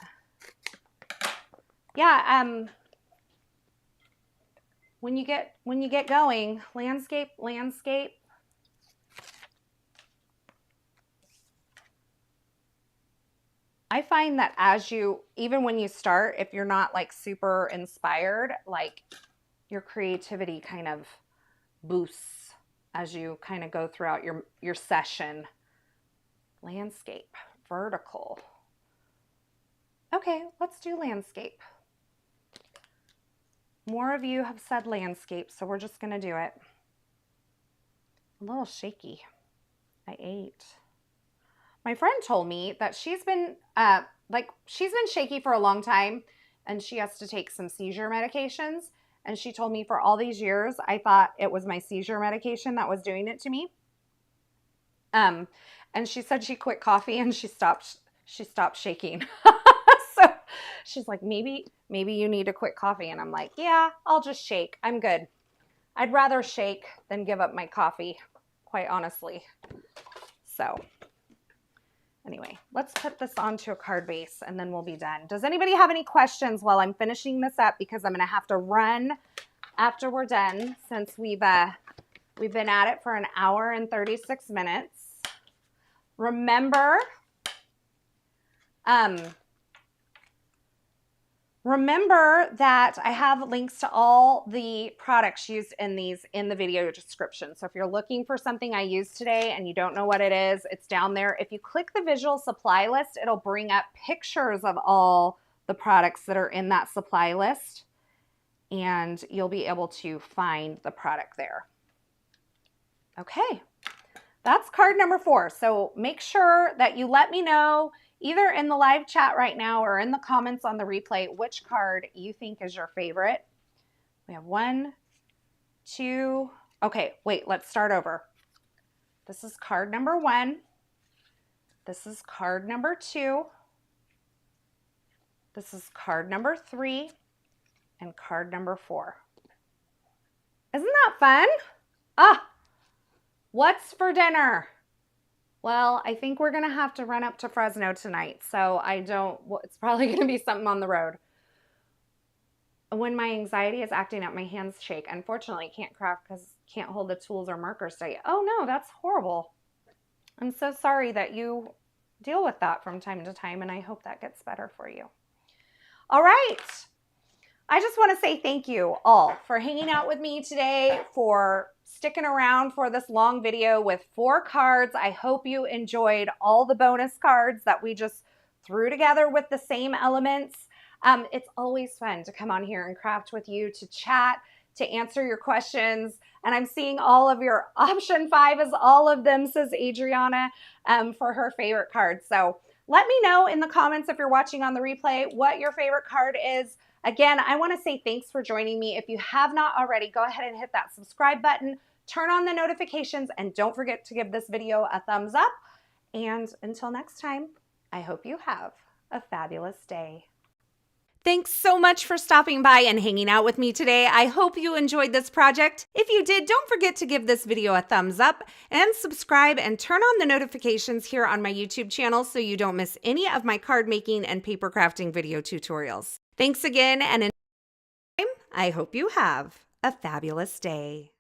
Yeah, when you get going, landscape. I find that even when you start, if you're not like super inspired, like your creativity kind of boosts as you kind of go throughout your session. Landscape, vertical. Okay, let's do landscape. More of you have said landscape, so we're just gonna do it. A little shaky. I ate. My friend told me that she's been shaky for a long time, and she has to take some seizure medications. And she told me for all these years, I thought it was my seizure medication that was doing it to me. And she said she quit coffee and she stopped shaking. So she's like, maybe you need to quit coffee. And I'm like, yeah, I'll just shake. I'm good. I'd rather shake than give up my coffee, quite honestly. So anyway, let's put this onto a card base and then we'll be done. Does anybody have any questions while I'm finishing this up? Because I'm going to have to run after we're done, since we've been at it for an hour and 36 minutes. Remember that I have links to all the products used in these in the video description. So if you're looking for something I used today and you don't know what it is, it's down there. If you click the visual supply list, it'll bring up pictures of all the products that are in that supply list, and you'll be able to find the product there. Okay, that's card number 4. So make sure that you let me know either in the live chat right now or in the comments on the replay which card you think is your favorite. We have 1, 2. Okay, wait, let's start over. This is card number 1. This is card number 2. This is card number 3 and card number 4. Isn't that fun? Ah, what's for dinner? Well, I think we're going to have to run up to Fresno tonight, so it's probably going to be something on the road. When my anxiety is acting up, my hands shake. Unfortunately, I can't craft because I can't hold the tools or markers tight. Oh no, that's horrible. I'm so sorry that you deal with that from time to time, and I hope that gets better for you. All right. I just want to say thank you all for hanging out with me today, for sticking around for this long video with 4 cards. I hope you enjoyed all the bonus cards that we just threw together with the same elements. It's always fun to come on here and craft with you, to chat, to answer your questions. And I'm seeing all of your option 5 is all of them, says Adriana, for her favorite card. So let me know in the comments if you're watching on the replay what your favorite card is. Again, I want to say thanks for joining me. If you have not already, go ahead and hit that subscribe button, turn on the notifications, and don't forget to give this video a thumbs up. And until next time, I hope you have a fabulous day. Thanks so much for stopping by and hanging out with me today. I hope you enjoyed this project. If you did, don't forget to give this video a thumbs up and subscribe and turn on the notifications here on my YouTube channel so you don't miss any of my card making and paper crafting video tutorials. Thanks again, and until next time, I hope you have a fabulous day.